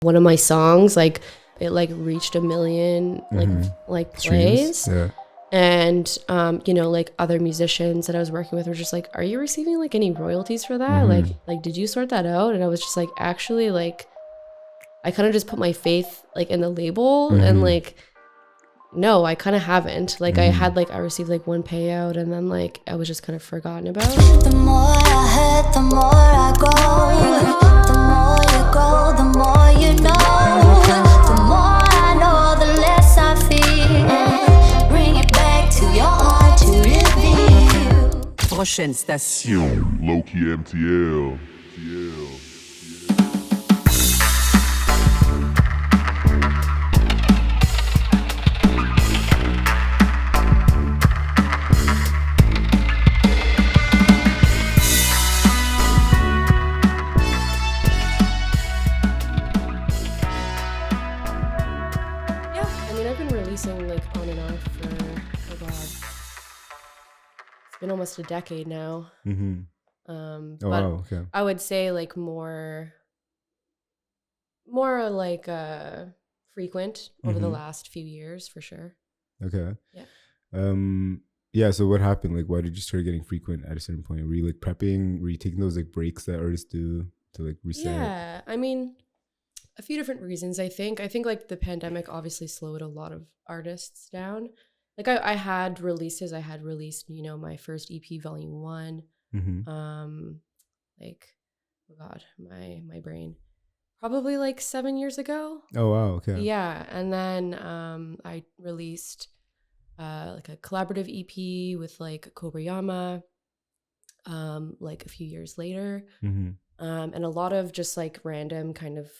one of my songs, like it like reached 1 million like plays. Yeah. And you know, like other musicians that I was working with were just like, are you receiving like any royalties for that? Like did you sort that out? And I was just like, actually, like I kind of just put my faith like in the label and like, no, I kind of haven't. Like I received like one payout and then like I was just kind of forgotten about. The more I hurt, the more I grow. The more you grow, the more you know. The more I know, the less I feel. Bring it back to your heart to reveal. Prochaine station. Lowkey MTL. Like on and off for, oh god, it's been almost a decade now. But wow, okay. I would say like more like frequent over the last few years for sure. Okay. Yeah. Yeah, so what happened? Like, why did you start getting frequent at a certain point? Were you like prepping? Were you taking those like breaks that artists do to like reset? Yeah, I mean, a few different reasons. I think like the pandemic obviously slowed a lot of artists down. Like I had releases. I had released, you know, my first EP, Volume 1. Like, oh god, my brain. Probably like 7 years ago. Oh wow, okay. Yeah, and then I released like a collaborative EP with like Kobayama. Like a few years later, and a lot of just like random kind of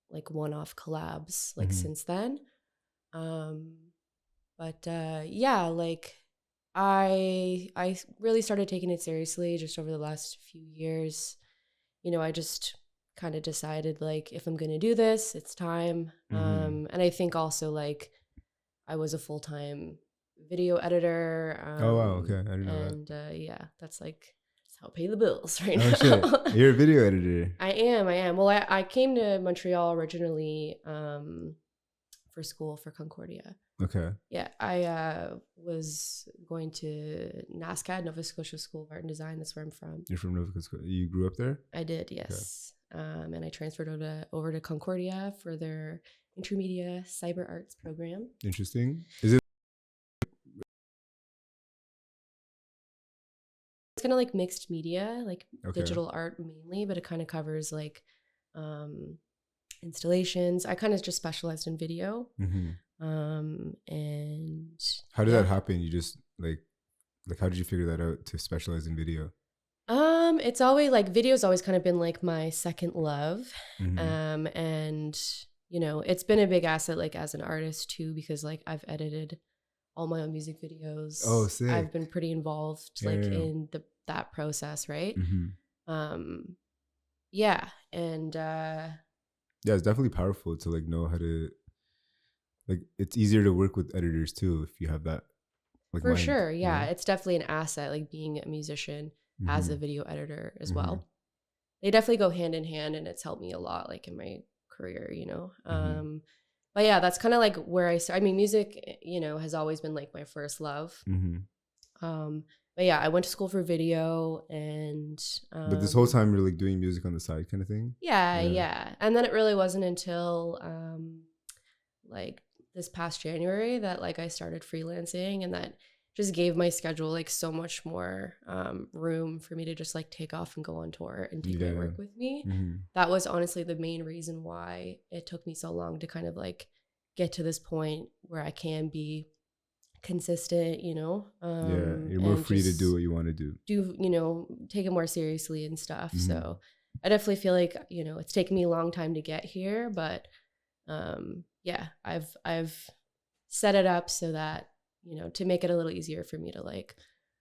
like one-off collabs like since then. But yeah, like I really started taking it seriously just over the last few years. You know, I just kind of decided like if I'm gonna do this, it's time. And I think also like I was a full-time video editor. Oh wow, okay, I didn't know that. And yeah, that's how I pay the bills right now. Shit. You're a video editor. I am. Well, I came to Montreal originally for school for Concordia. Okay. Yeah, I was going to NSCAD, Nova Scotia School of Art and Design. That's where I'm from. You're from Nova Scotia. You grew up there? I did, yes. Okay. And I transferred over to Concordia for their intermedia cyber arts program. Interesting. Is it? It's kind of like mixed media, like digital art mainly, but it kind of covers like installations. I kind of just specialized in video. And how did that happen? You just like how did you figure that out to specialize in video? It's always like video's always kind of been like my second love. And you know, it's been a big asset like as an artist too, because like I've edited all my own music videos. Oh, sick. I've been pretty involved in that process, right? Yeah, and yeah, it's definitely powerful to like know how to like. It's easier to work with editors too if you have that. Like for mind, sure, yeah, you know? It's definitely an asset. Like being a musician as a video editor as well, they definitely go hand in hand, and it's helped me a lot, like in my career, you know. But yeah, that's kind of like where I started. I mean, music, you know, has always been like my first love. But yeah, I went to school for video, and but this whole time you're like doing music on the side kind of thing. Yeah. And then it really wasn't until like this past January that like I started freelancing, and that just gave my schedule like so much more room for me to just like take off and go on tour and take my work with me. That was honestly the main reason why it took me so long to kind of like get to this point where I can be consistent, you know. You're more free to do what you want to do, you know, take it more seriously and stuff. So I definitely feel like, you know, it's taken me a long time to get here, but yeah, I've set it up so that, you know, to make it a little easier for me to like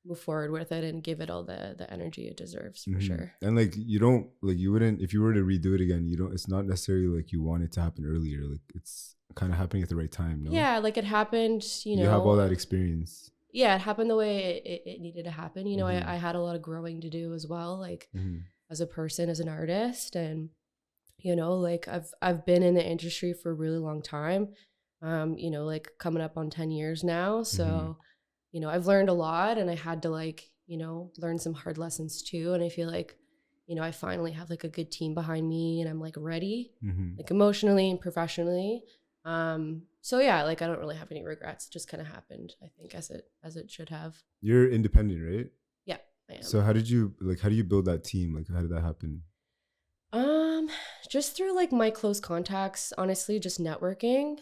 move forward with it and give it all the energy it deserves for sure. And like you don't like, you wouldn't, if you were to redo it again, you don't, it's not necessarily like you want it to happen earlier, like it's kind of happening at the right time. No? Yeah, like it happened, you know, you have all that experience. Yeah, it happened the way it needed to happen. You know, I had a lot of growing to do as well, like as a person, as an artist. And You know, like I've been in the industry for a really long time. You know, like coming up on 10 years now. So, you know, I've learned a lot, and I had to like, you know, learn some hard lessons too. And I feel like, you know, I finally have like a good team behind me, and I'm like ready, like emotionally and professionally. So yeah, like I don't really have any regrets. It just kind of happened, I think, as it should have. You're independent, right? Yeah, I am. So how do you build that team? Like how did that happen? Just through like my close contacts, honestly, just networking.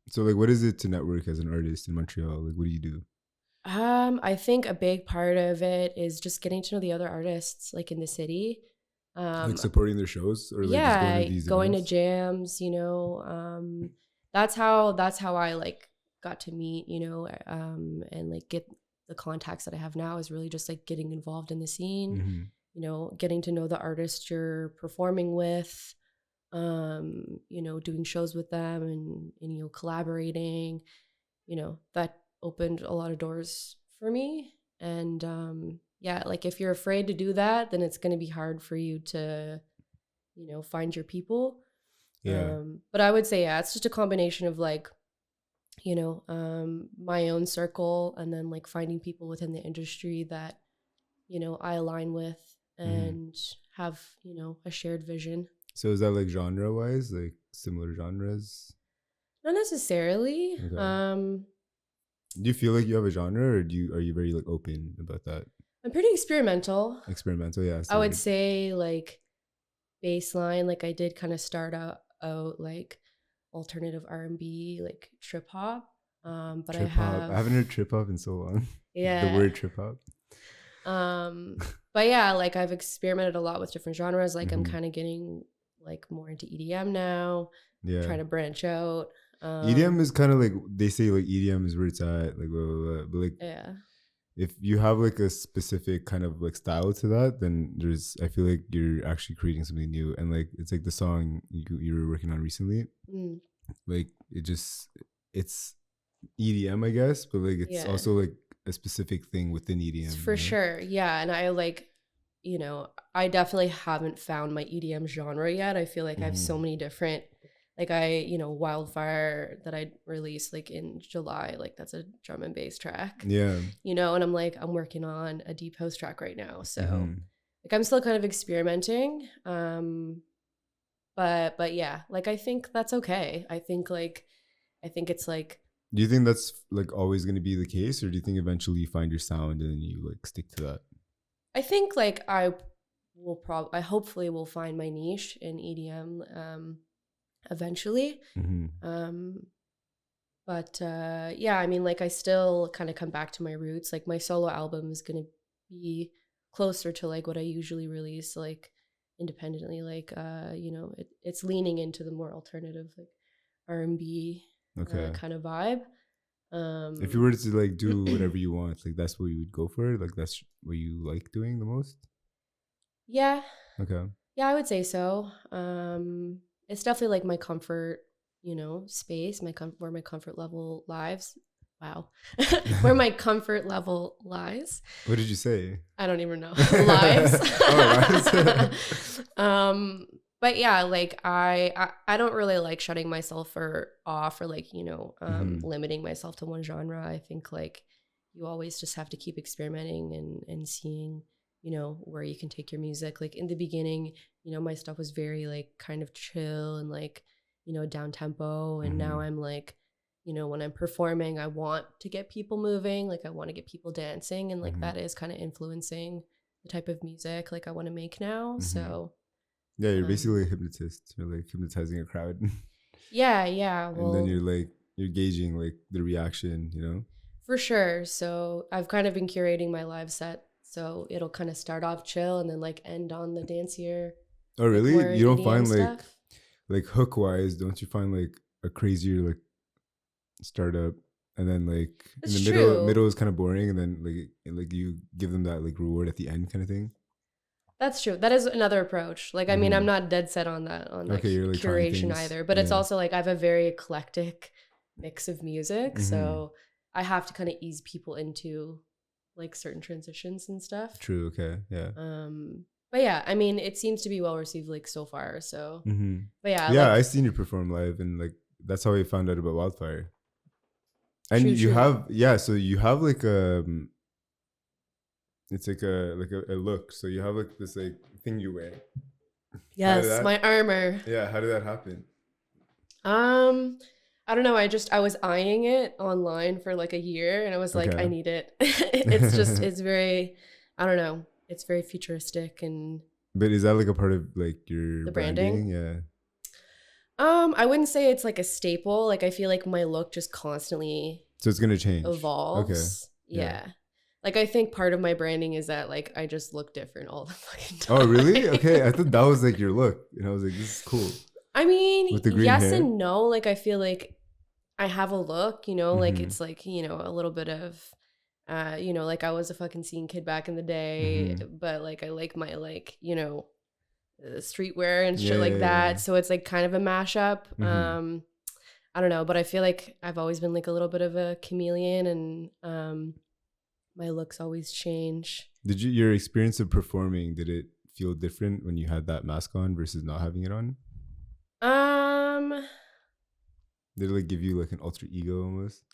So like what is it to network as an artist in Montreal? Like what do you do? I think a big part of it is just getting to know the other artists like in the city. Like supporting their shows or like just Yeah, going to these going to events? jams, you know. That's how I like got to meet, you know, and like get the contacts that I have now is really just like getting involved in the scene, you know, getting to know the artist you're performing with, you know, doing shows with them and you know, collaborating, you know, that opened a lot of doors for me. And yeah, like if you're afraid to do that, then it's going to be hard for you to, you know, find your people. Yeah. But I would say, yeah, it's just a combination of like, you know, my own circle, and then like finding people within the industry that, you know, I align with and have, you know, a shared vision. So is that like genre wise, like similar genres? Not necessarily. Okay. Do you feel like you have a genre, or are you very like open about that? I'm pretty experimental. Experimental, yeah. I would say like baseline, like I did kind of start out like alternative R&B, like trip hop. But trip hop. I haven't heard trip hop in so long. Yeah. The word trip hop. But yeah, like I've experimented a lot with different genres. Like I'm kind of getting like more into EDM now. Yeah. Trying to branch out. EDM is kind of like, they say like EDM is where it's at, like blah, blah, blah. But like, yeah, if you have like a specific kind of like style to that, then I feel like you're actually creating something new. And like it's like the song you were working on recently, like it's EDM, I guess, but like it's also like a specific thing within EDM. For sure. Yeah. And I like, you know, I definitely haven't found my EDM genre yet. I feel like I have so many different, like you know, Wildfire that I released like in July, like that's a drum and bass track. Yeah. You know, and I'm working on a deep house track right now. So like I'm still kind of experimenting. But yeah, like I think that's okay. I think it's like, do you think that's like always going to be the case, or do you think eventually you find your sound and then you like stick to that? I think like I hopefully will find my niche in EDM eventually. But yeah, I mean, like I still kind of come back to my roots. Like my solo album is going to be closer to like what I usually release, like independently. Like you know, it's leaning into the more alternative like R&B kind of vibe. If you were to like do whatever you want, like that's what you would go for? Like that's what you like doing the most? Yeah. Okay. Yeah, I would say so. It's definitely like my comfort, you know, space, where my comfort level lies. Wow. Where my comfort level lies. What did you say? I don't even know. Lives. But yeah, like I don't really like shutting myself off or like, you know, limiting myself to one genre. I think like you always just have to keep experimenting and seeing, you know, where you can take your music. Like in the beginning, you know, my stuff was very like kind of chill and like, you know, down tempo. And now I'm like, you know, when I'm performing, I want to get people moving. Like I want to get people dancing. And like that is kind of influencing the type of music like I want to make now. So yeah, you're basically a hypnotist. You're like hypnotizing a crowd. Yeah. Well, and then you're gauging like the reaction, you know? For sure. So I've kind of been curating my live set. So it'll kind of start off chill and then like end on the dancier. Oh, really? Like, you don't EDM find stuff? like hook wise, don't you find like a crazier like startup and then like It's in the true. middle is kind of boring and then like you give them that like reward at the end kind of thing? That's true. That is another approach. Like, I mean, I'm not dead set on that, you're like trying curation things. either. But it's also like I have a very eclectic mix of music. So I have to kind of ease people into like certain transitions and stuff. True. Okay. Yeah. But yeah, I mean, it seems to be well received like so far. So, but yeah, Yeah, like, I seen you perform live, and like that's how I found out about Wildfire. And True, you true. have so you have like it's like a look. So you have like this like thing you wear. yes, my armor. Yeah, how did that happen? I don't know. I was eyeing it online for like a year, and I was like, Okay. I need it. It's very, I don't know. It's very futuristic and But is that like a part of like your The branding? Yeah. I wouldn't say it's like a staple. Like I feel like my look just constantly So it's gonna change. evolves. Okay. Yeah. Like I think part of my branding is that like I just look different all the fucking time. Oh really? Okay, I thought that was like your look, and I was like, this is cool. I mean, With the green yes hair? and no. Like I feel like I have a look, you know, like Mhm. it's like, you know, a little bit of you know, like I was a fucking scene kid back in the day, but like I like my like, you know, streetwear and shit like that. So it's like kind of a mashup. I don't know, but I feel like I've always been like a little bit of a chameleon, and my looks always change. Did your experience of performing, did it feel different when you had that mask on versus not having it on? Did it like give you like an alter ego almost?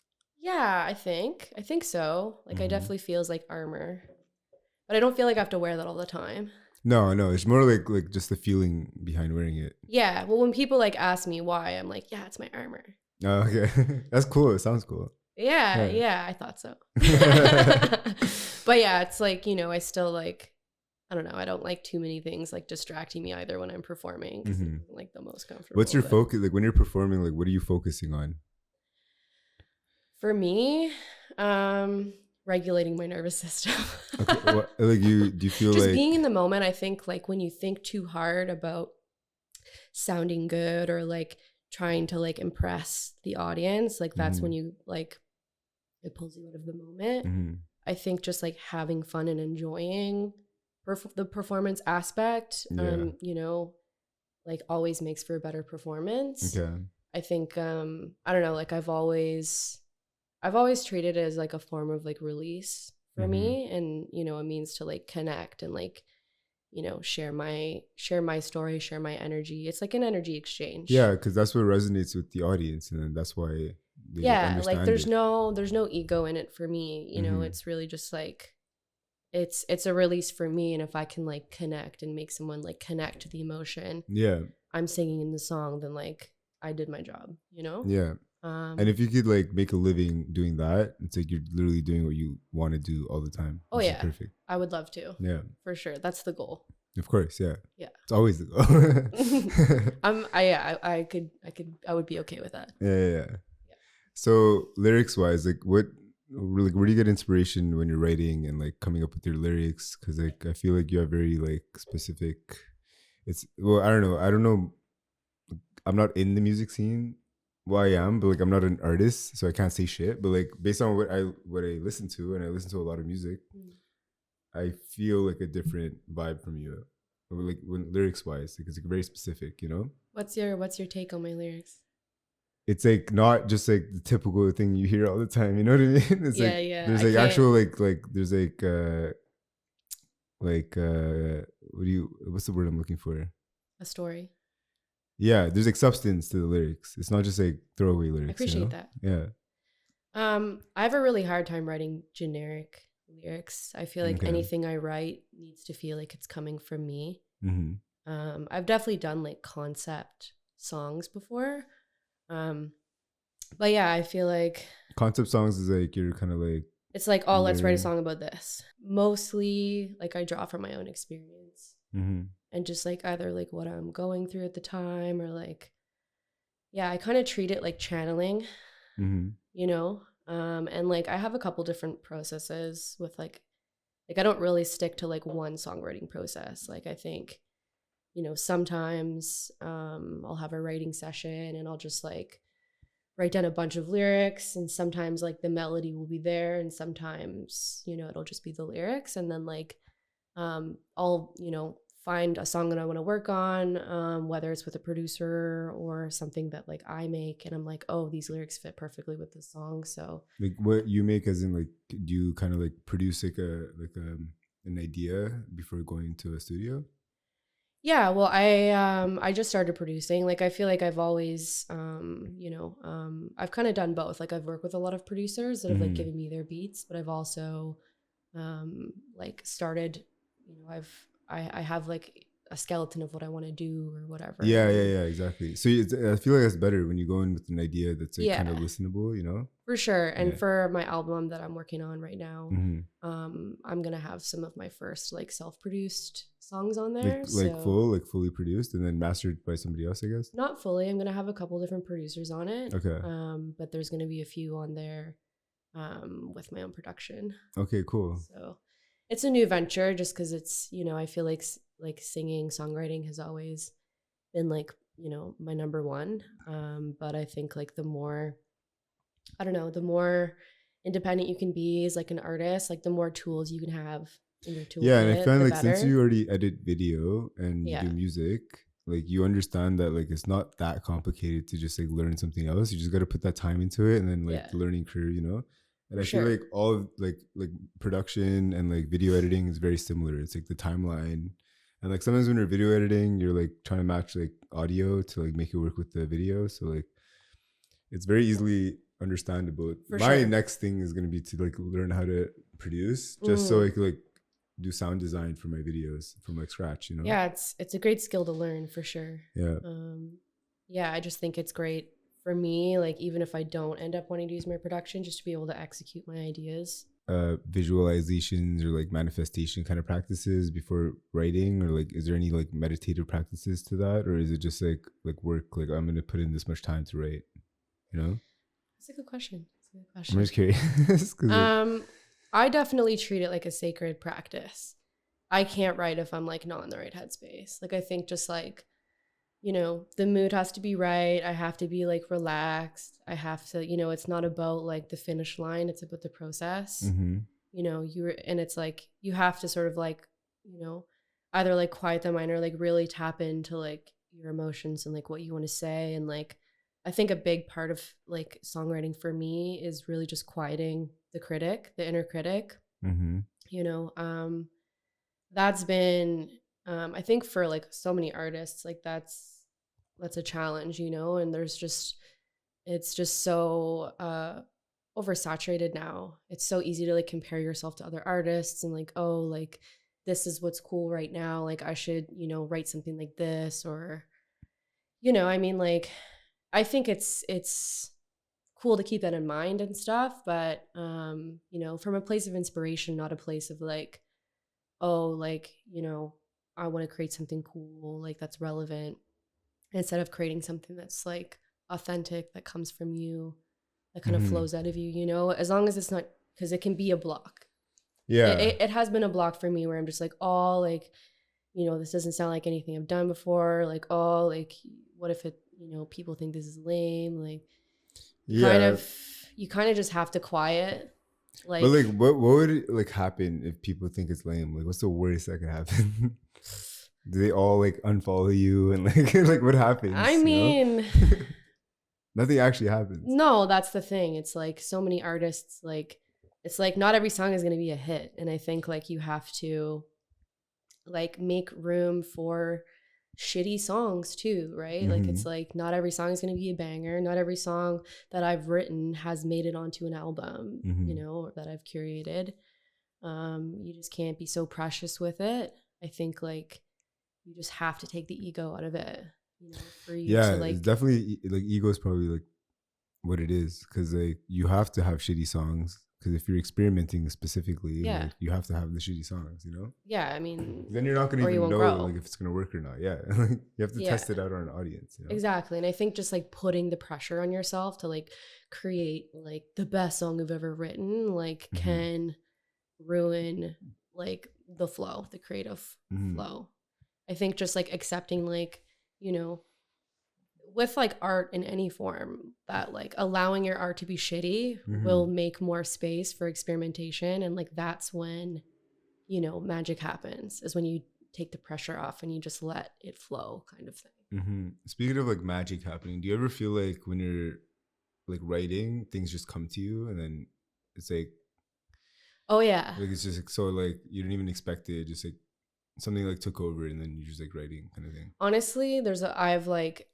Yeah, I think so. Like I definitely feels like armor, but I don't feel like I have to wear that all the time. No, it's more like just the feeling behind wearing it. Yeah, well, when people like ask me why, I'm like, yeah, it's my armor. Oh, okay. That's cool. It sounds cool. Yeah, I thought so. But yeah, it's like, you know, I still like, I don't know, I don't like too many things like distracting me either when I'm performing. 'Cause I'm like the most comfortable. What's your but focus? Like when you're performing, like what are you focusing on? For me, regulating my nervous system. Okay, like do you feel Just like being in the moment. I think like when you think too hard about sounding good or like trying to like impress the audience, like that's when you like it pulls you out of the moment. I think just like having fun and enjoying the performance aspect, you know, like always makes for a better performance. Okay. I think I don't know, like I've always treated it as like a form of like release for me, and you know, a means to like connect and like, you know, share my story, share my energy. It's like an energy exchange. Yeah, because that's what resonates with the audience, and then that's why they understand like there's it. no ego in it for me. You know, it's really just like it's a release for me, and if I can like connect and make someone like connect to the emotion, I'm singing in the song, then like I did my job. You know. Yeah. And if you could like make a living doing that, it's like you're literally doing what you want to do all the time. Oh yeah, perfect. I would love to. Yeah, for sure. That's the goal. Of course, yeah. Yeah, it's always the goal. I would be okay with that. Yeah. So lyrics wise, like where do you get inspiration when you're writing and like coming up with your lyrics? Because like I feel like you have very like specific. I don't know. I'm not in the music scene. Well, I am, but like I'm not an artist, so I can't say shit. But like based on what I listen to, and I listen to a lot of music, I feel like a different vibe from you, like when lyrics wise, because it's like very specific, you know. What's your take on my lyrics? It's like not just like the typical thing you hear all the time. You know what I mean? It's yeah. There's like actual like there's what's the word I'm looking for? A story. Yeah, there's like substance to the lyrics. It's not just like throwaway lyrics. I appreciate that. Yeah. I have a really hard time writing generic lyrics. I feel like anything I write needs to feel like it's coming from me. I've definitely done like concept songs before. But yeah, I feel like concept songs is like you're kind of like it's like, oh, let's write a song about this. Mostly like I draw from my own experience. And just like either like what I'm going through at the time, or like, yeah, I kind of treat it like channeling, you know? And like I have a couple different processes with like I don't really stick to like one songwriting process. Like I think, you know, sometimes I'll have a writing session and I'll just like write down a bunch of lyrics, and sometimes like the melody will be there, and sometimes, you know, it'll just be the lyrics. And then like I'll, you know, find a song that I want to work on, whether it's with a producer or something that like I make, and I'm like, oh, these lyrics fit perfectly with this song. So like what you make, as in like, do you kind of like produce like an an idea before going to a studio? Yeah, well, I just started producing. Like I feel like I've always I've kind of done both. Like I've worked with a lot of producers that have like given me their beats, but I've also like started, I have like a skeleton of what I want to do or whatever. Yeah, exactly. So I feel like that's better when you go in with an idea that's like kind of listenable, you know? For sure. And for my album that I'm working on right now, I'm gonna have some of my first like self-produced songs on there. Like fully produced and then mastered by somebody else, I guess? Not fully. I'm gonna have a couple different producers on it. Okay. But there's gonna be a few on there with my own production. Okay, cool. So it's a new venture just because it's, I feel like singing, songwriting has always been like, my number one. But I think like the more independent you can be as like an artist, like the more tools you can have in your toolkit. Yeah, and I find like better. since you already edit video and you do music, like you understand that like it's not that complicated to just like learn something else. You just got to put that time into it, and then like the learning curve, And I feel like all of like production and like video editing is very similar. It's like the timeline. And like sometimes when you're video editing, you're like trying to match like audio to like make it work with the video. So like it's very easily understandable. My next thing is going to be to like learn how to produce just so I could like do sound design for my videos from like scratch, Yeah, it's a great skill to learn for sure. Yeah. I just think it's great for me, like even if I don't end up wanting to use my production, just to be able to execute my ideas. Visualizations or like manifestation kind of practices before writing, or like is there any like meditative practices to that, or is it just like work, like I'm gonna put in this much time to write, That's a good question. I'm just curious. I definitely treat it like a sacred practice. I can't write if I'm like not in the right headspace. Like I think just like, the mood has to be right. I have to be like relaxed. I have to, it's not about like the finish line. It's about the process. And it's like, you have to sort of like, either like quiet the mind or like really tap into like your emotions and like what you want to say. And like, I think a big part of like songwriting for me is really just quieting the inner critic. That's been, I think for like so many artists, like that's a challenge, and it's just so oversaturated now. It's so easy to like compare yourself to other artists and like, oh, like this is what's cool right now. Like I should, write something like this, or, like, I think it's cool to keep that in mind and stuff, but from a place of inspiration, not a place of like, oh, like, I want to create something cool, like that's relevant, instead of creating something that's like authentic, that comes from you, that kind of flows out of you, as long as it's not, because it can be a block. Yeah. It has been a block for me where I'm just like, oh, like, this doesn't sound like anything I've done before. Like, oh, like, what if it, people think this is lame? Like, you kind of just have to quiet. Like, but like, what would like happen if people think it's lame? Like, what's the worst that could happen? Do they all like unfollow you and like like what happens? I mean, nothing actually happens. No, that's the thing. It's like so many artists, like it's like not every song is going to be a hit, and I think like you have to like make room for shitty songs too, right? Like it's like not every song is going to be a banger. Not every song that I've written has made it onto an album, or that I've curated. You just can't be so precious with it. I think like you just have to take the ego out of it, for you to like. It's definitely like ego is probably like what it is, because like you have to have shitty songs, because if you're experimenting specifically, like, you have to have the shitty songs, Yeah, I mean, then you're not gonna even know like if it's gonna work or not. Yeah, you have to test it out on an audience. Exactly, and I think just like putting the pressure on yourself to like create like the best song you've ever written, like can ruin like the flow, the creative flow. I think just like accepting like, with like art in any form, that like allowing your art to be shitty will make more space for experimentation. And like that's when, magic happens, is when you take the pressure off and you just let it flow, kind of thing. Speaking of like magic happening, do you ever feel like when you're like writing, things just come to you and then it's like Oh yeah. Like it's just like, so like you didn't even expect it, just like something like took over and then you're just like writing kind of thing. Honestly, I've like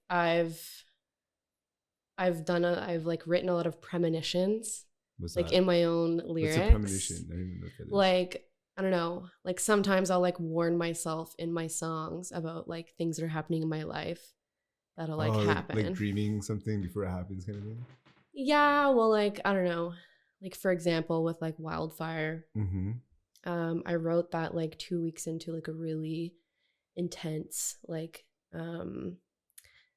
written a lot of premonitions, What's like that? in my own What's a lyrics. premonition? I don't even know what that is. Like, I don't know, like sometimes I'll like warn myself in my songs about like things that are happening in my life that'll like happen. Like dreaming something before it happens kind of thing. Yeah, well, like, I don't know. Like for example, with like Wildfire, I wrote that like 2 weeks into like a really intense, like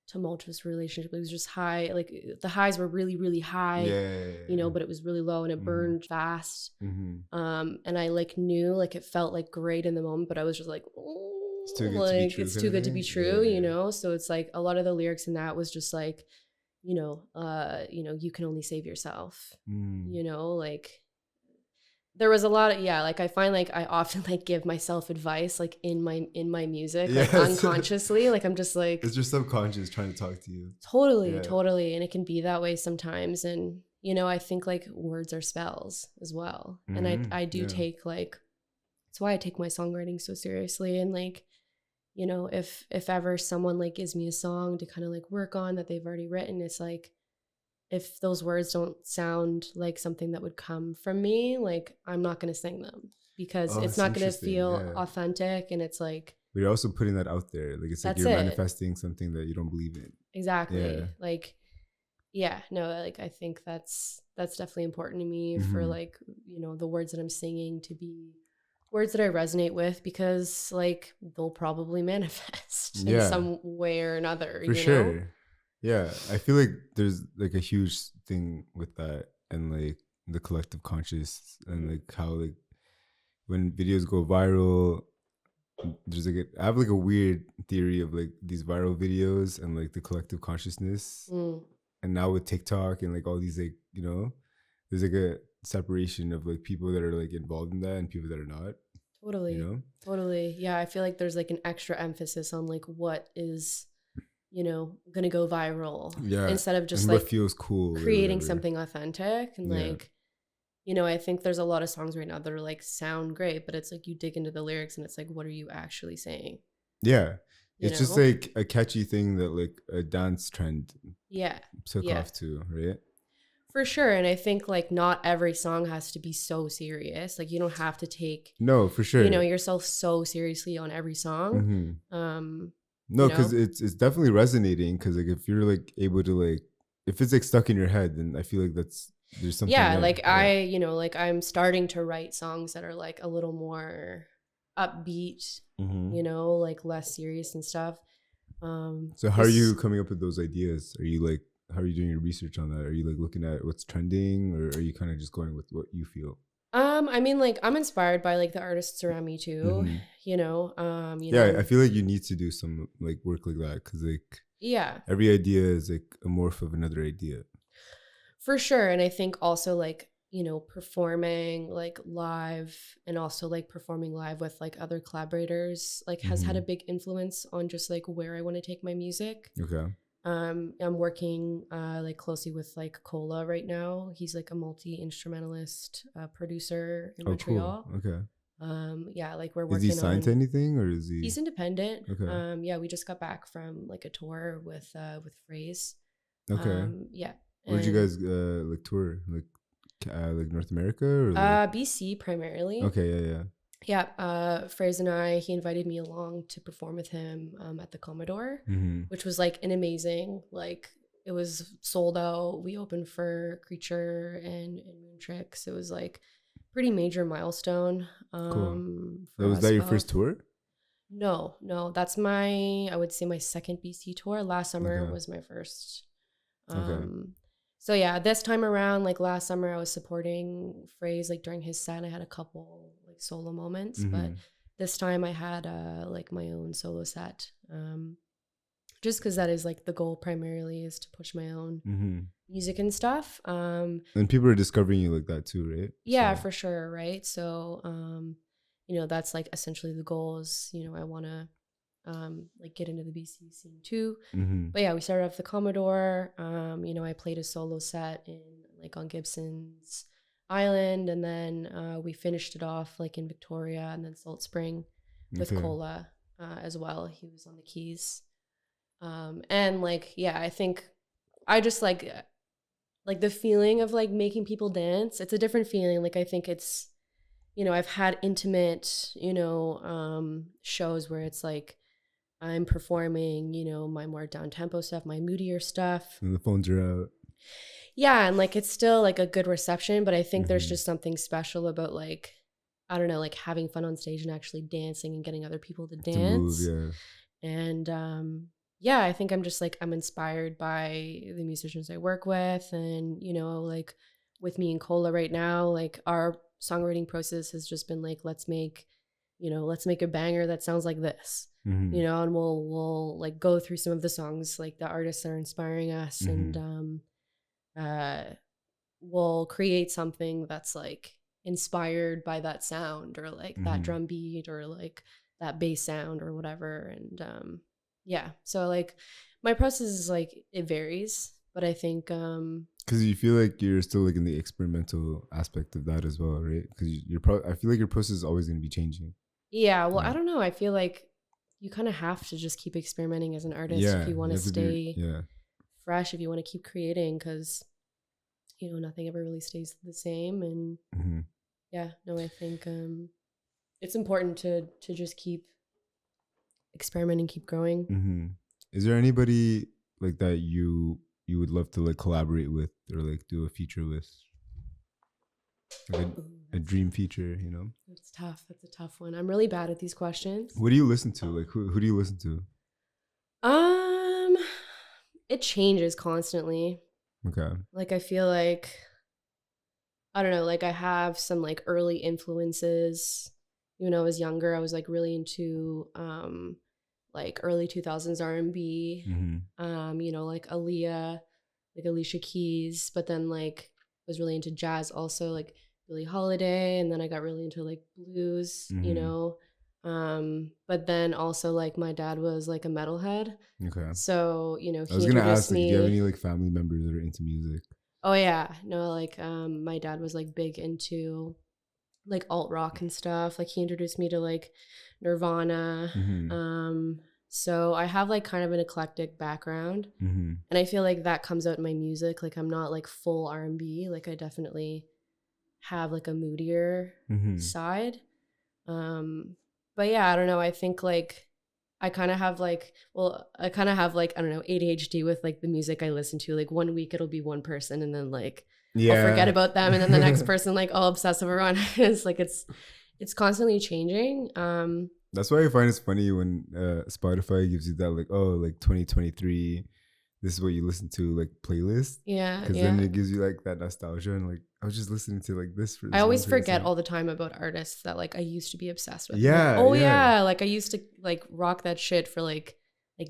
tumultuous relationship. It was just high, like the highs were really, really high, you know, but it was really low and it burned fast. And I like knew like it felt like great in the moment, but I was just like, oh, it's too good like to be true. it's too good to be true, you know? So it's like a lot of the lyrics in that was just like, you know, you can only save yourself, you know, like there was a lot of, like I find like I often like give myself advice like in my music, like unconsciously, like I'm just like, it's your subconscious trying to talk to you. Totally. And it can be that way sometimes. And, you know, I think like words are spells as well. And I do take like, that's why I take my songwriting so seriously. And like, you know, if ever someone like gives me a song to kind of like work on that they've already written, it's like, if those words don't sound like something that would come from me, like I'm not going to sing them because it's not going to feel authentic. And it's like, but you're also putting that out there. Like it's like you're manifesting something that you don't believe in. Exactly. Like, no, like I think that's definitely important to me for like, you know, the words that I'm singing to be words that I resonate with, because like they'll probably manifest in some way or another. For sure. Yeah, I feel like there's like a huge thing with that, and like the collective conscious, and like how like when videos go viral, there's like I have like a weird theory of like these viral videos and like the collective consciousness. And now with TikTok and like all these like, you know, there's like a separation of like people that are like involved in that and people that are not. Totally. You know? Totally. Yeah, I feel like there's like an extra emphasis on like what is, you know, gonna go viral, instead of just and like what feels cool, creating something authentic. And like, you know, I think there's a lot of songs right now that are like sound great, but it's like you dig into the lyrics and it's like, what are you actually saying? It's just like a catchy thing that like a dance trend took off to, right? For sure. And I think like not every song has to be so serious. Like you don't have to take, no, for sure, you know, yourself so seriously on every song. No, because it's definitely resonating. Because like if you're like able to like, if it's like stuck in your head, then I feel like there's something. Like I, you know, like I'm starting to write songs that are like a little more upbeat, you know, like less serious and stuff. So how are you coming up with those ideas? Are you like, how are you doing your research on that? Are you like looking at what's trending, or are you kind of just going with what you feel? I mean, like I'm inspired by like the artists around me too, you know. I feel like you need to do some like work like that, because like every idea is like a morph of another idea. For sure. And I think also like, you know, performing like live and also like performing live with like other collaborators like has had a big influence on just like where I want to take my music. Okay. I'm working like closely with like Cola right now. He's like a multi-instrumentalist producer in Montreal. Cool. Okay. Like we're working. Is he signed to anything, or is he? He's independent. Okay. We just got back from like a tour with Phrase. Okay. Where'd you guys like tour? Like North America or like? BC primarily. Okay. Phrase and he invited me along to perform with him at the Commodore, which was like an amazing, like it was sold out. We opened for Creature and Moon Tricks. It was like pretty major milestone. Cool. Was that your first tour? No, that's I would say my second BC tour. Last summer was my first. So this time around, like last summer, I was supporting Phrase like during his set. I had a couple like solo moments, but this time I had like my own solo set. Just because that is like the goal primarily, is to push my own music and stuff. And people are discovering you like that too, right? Yeah, for sure, right? So, you know, that's like essentially the goal is, you know, I want to like get into the BC scene too. But we started off the Commodore. You know, I played a solo set in like on Gibson's Island, and then we finished it off like in Victoria, and then Salt Spring with Cola as well. He was on the keys. And like, yeah, I think I just like the feeling of like making people dance. It's a different feeling. Like I think it's, you know, I've had intimate, you know, shows where it's like I'm performing, you know, my more down tempo stuff, my moodier stuff. And the phones are out. Yeah, and like it's still like a good reception, but I think there's just something special about like, I don't know, like having fun on stage and actually dancing and getting other people to dance. To move, yeah. And yeah, I think I'm just like, I'm inspired by the musicians I work with, and, you know, like with me and Cola right now, like our songwriting process has just been like, let's make a banger that sounds like this. You know, and we'll like go through some of the songs, like the artists that are inspiring us, and we'll create something that's like inspired by that sound, or like that drum beat, or like that bass sound, or whatever. And yeah, so like my process is like, it varies, but I think because you feel like you're still like in the experimental aspect of that as well, right? Because I feel like your process is always going to be changing. Yeah, well, I don't know, I feel like you kind of have to just keep experimenting as an artist if you want to stay fresh, if you want to keep creating, because, you know, nothing ever really stays the same. And yeah, no, I think it's important to just keep experimenting, keep growing. Is there anybody like that you would love to like collaborate with, or like do a feature with? Like a dream feature, you know? That's tough. That's a tough one. I'm really bad at these questions. What do you listen to? Like who do you listen to? It changes constantly. Okay. Like I feel like, I don't know, like I have some like early influences. When I was younger, I was like really into like early 2000s R&B, you know, like Aaliyah, like Alicia Keys, but then like was really into jazz also, like Billie Holiday, and then I got really into like blues, you know. But then also like my dad was like a metalhead. Okay. So, you know, he I was gonna ask, like, me. do you have any like family members that are into music? Oh yeah. No, like my dad was like big into like alt rock and stuff. Like he introduced me to like Nirvana. So I have like kind of an eclectic background, and I feel like that comes out in my music. Like I'm not like full R&B. Like I definitely have like a moodier side. But yeah, I don't know. I think like I kind of have like, I don't know, ADHD with like the music I listen to. Like 1 week it'll be one person, and then like I'll forget about them, and then the next person like all obsessive around. It's like it's constantly changing. That's why I find it's funny when Spotify gives you that like, oh, like 2023, this is what you listen to, like playlist. Yeah. Because then it gives you like that nostalgia, and like I was just listening to like this. I always forget all the time about artists that like I used to be obsessed with. Yeah. Like, oh yeah, like I used to like rock that shit for like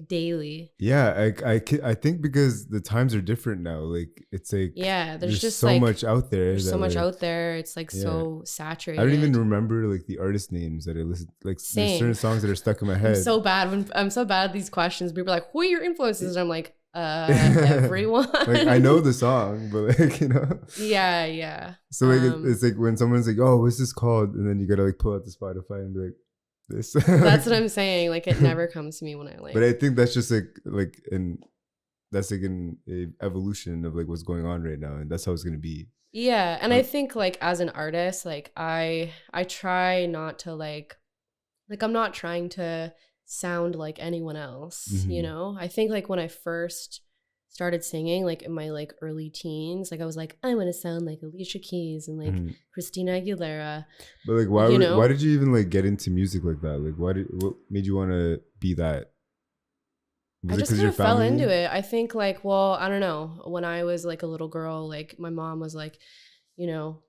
daily. Yeah, I think because the times are different now. Like it's like, yeah, there's just so like, much out there. There's so much like, out there. It's like so saturated. I don't even remember like the artist names that I listen. Like there's certain songs that are stuck in my head. I'm so bad at these questions. People are like, who are your influences? And I'm like, everyone. Like I know the song, but like, you know. Yeah. So like it's like when someone's like, oh, what's this called? And then you gotta like pull out the Spotify and be like, this. That's what I'm saying. Like it never comes to me when I like. But I think that's just like that's like an evolution of like what's going on right now, and that's how it's gonna be. Yeah, and I think like as an artist, like I try not to like I'm not trying to sound like anyone else, you know? I think like when I first started singing, like in my like early teens, like I was like, I want to sound like Alicia Keys and like Christina Aguilera. But like why did you even like get into music like that? Like what made you want to be that? I just kind of fell into it. I think like, well, I don't know. When I was like a little girl, like my mom was like, you know,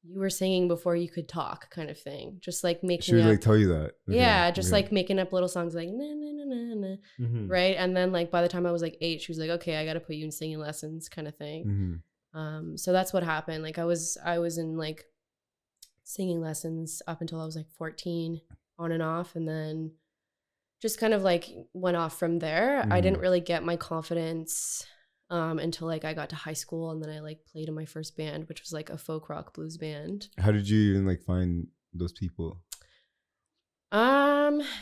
you were singing before you could talk, kind of thing. Just like making she would like tell you that. Okay. Yeah, just like making up little songs like na na na na na, right? And then like by the time I was like 8, she was like, okay, I got to put you in singing lessons, kind of thing. So that's what happened. Like I was in like singing lessons up until I was like 14, on and off, and then just kind of like went off from there. I didn't really get my confidence until like I got to high school, and then I like played in my first band, which was like a folk rock blues band. How did you even like find those people?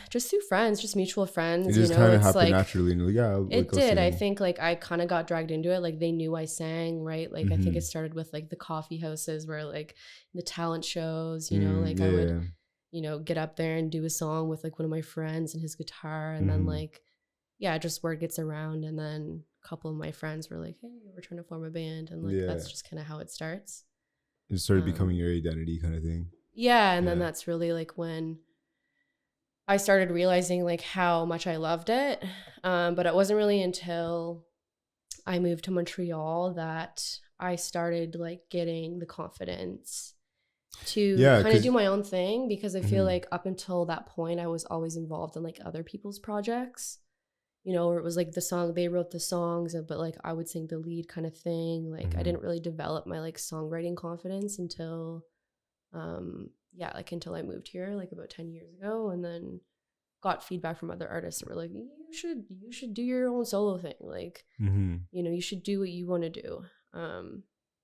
Just through friends, just mutual friends. It just kind of happened naturally, and like, yeah, it did. I think like I kind of got dragged into it. Like they knew I sang, right? Like I think it started with like the coffee houses, where like the talent shows, you know, like I would, you know, get up there and do a song with like one of my friends and his guitar, and then like, yeah, just word gets around, and then a couple of my friends were like, "Hey, we're trying to form a band," and like that's just kind of how it starts. It started becoming your identity, kind of thing. Yeah, and then that's really like when I started realizing like how much I loved it. But it wasn't really until I moved to Montreal that I started like getting the confidence to kind of do my own thing, because I feel like up until that point I was always involved in like other people's projects, you know, where it was like the song, they wrote the songs, but like I would sing the lead kind of thing. Like I didn't really develop my like songwriting confidence until until I moved here like about 10 years ago, and then got feedback from other artists that were like, you should do your own solo thing, like you know, you should do what you want to do.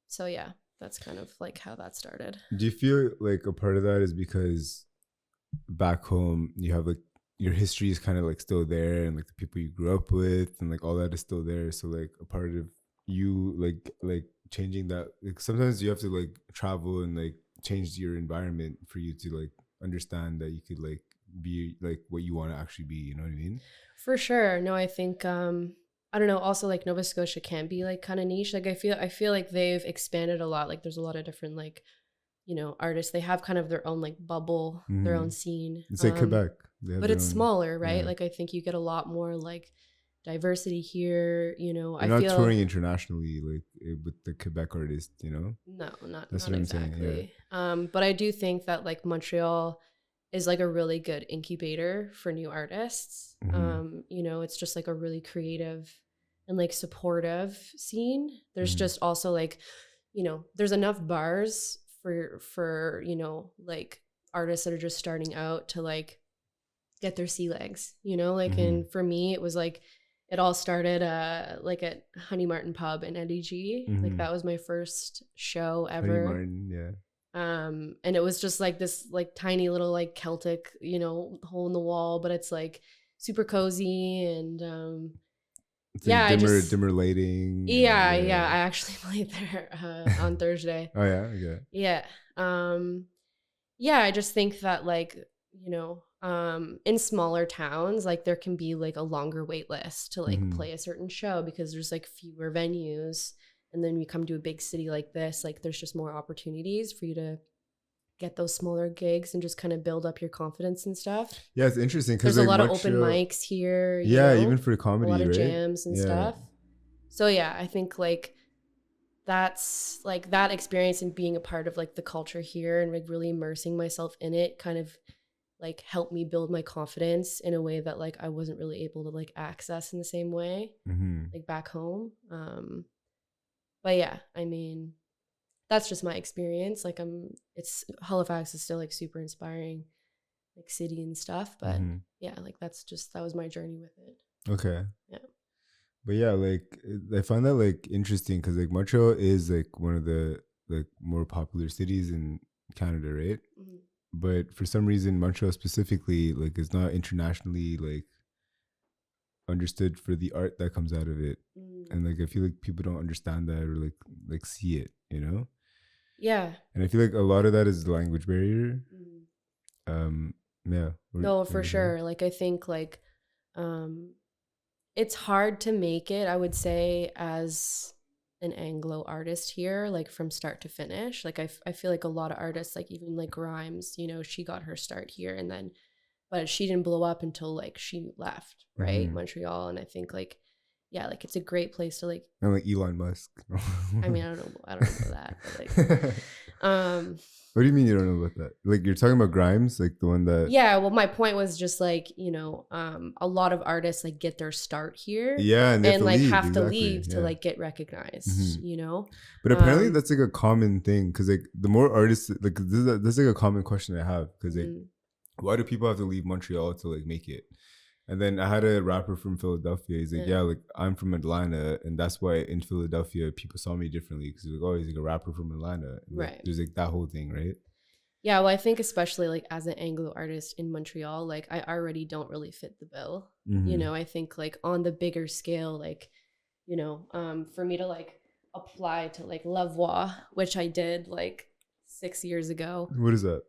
So yeah, that's kind of like how that started. Do you feel like a part of that is because back home you have like your history is kind of like still there, and like the people you grew up with and like all that is still there, so like a part of you like changing that, like sometimes you have to like travel and like change your environment for you to like understand that you could like be like what you want to actually be, you know what I mean? For sure. No, I think I don't know, also like Nova Scotia can be like kind of niche. Like I feel like they've expanded a lot. Like there's a lot of different like, you know, artists. They have kind of their own like bubble, their own scene. It's like Quebec, but it's smaller, right? Like I think you get a lot more like diversity here, you know. You're not touring internationally like with the Quebec artist, you know? No, not what exactly. I'm saying, yeah. But I do think that like Montreal is like a really good incubator for new artists. You know, it's just like a really creative and like supportive scene. There's just also like, you know, there's enough bars for you know, like artists that are just starting out to like get their sea legs, you know, like and for me it was like it all started like at Honey Martin Pub in NDG. Like that was my first show ever. Honey Martin, and it was just like this like tiny little like Celtic, you know, hole in the wall, but it's like super cozy and it's like dimmer lighting. Yeah, I actually played there on Thursday. Oh yeah, okay. Yeah, I just think that like, you know, in smaller towns, like there can be like a longer wait list to like play a certain show because there's like fewer venues. And then you come to a big city like this, like there's just more opportunities for you to get those smaller gigs and just kind of build up your confidence and stuff. Yeah, it's interesting because there's like a lot of open mics here. You know, know, even for comedy, a lot of right? jams and stuff. So yeah, I think like that's like that experience and being a part of like the culture here and like really immersing myself in it kind of like helped me build my confidence in a way that like I wasn't really able to like access in the same way like back home. But yeah, I mean, that's just my experience. Like Halifax is still like super inspiring, like city and stuff. But yeah, like that was my journey with it. Okay. Yeah. But yeah, like I find that like interesting because like Montreal is like one of the like more popular cities in Canada, right? But for some reason, Montreal specifically like is not internationally like understood for the art that comes out of it. And like I feel like people don't understand that or like see it, you know? Yeah. And I feel like a lot of that is the language barrier. Yeah. No, for sure. Like I think like it's hard to make it, I would say, as an Anglo artist here, like from start to finish. Like I feel like a lot of artists, like even like Grimes, you know, she got her start here and then but she didn't blow up until like she left, right? Montreal. And I think like, yeah, like it's a great place to like. And like Elon Musk. I mean, I don't know that. But like, what do you mean you don't know about that? Like you're talking about Grimes, like the one that. Yeah, well, my point was just like, you know, a lot of artists like get their start here. Yeah, and like have to leave to like get recognized, you know. But apparently that's like a common thing because like the more artists, like this is like a common question I have because like. Why do people have to leave Montreal to like make it? And then I had a rapper from Philadelphia. He's like, yeah, like I'm from Atlanta, and that's why in Philadelphia people saw me differently because like, oh, he's like a rapper from Atlanta. And, like, Right. there's like that whole thing, right? Yeah, well, I think especially like as an Anglo artist in Montreal, like I already don't really fit the bill. You know, I think like on the bigger scale, like, you know, for me to like apply to like La Voix, which I did like 6 years ago. What is that?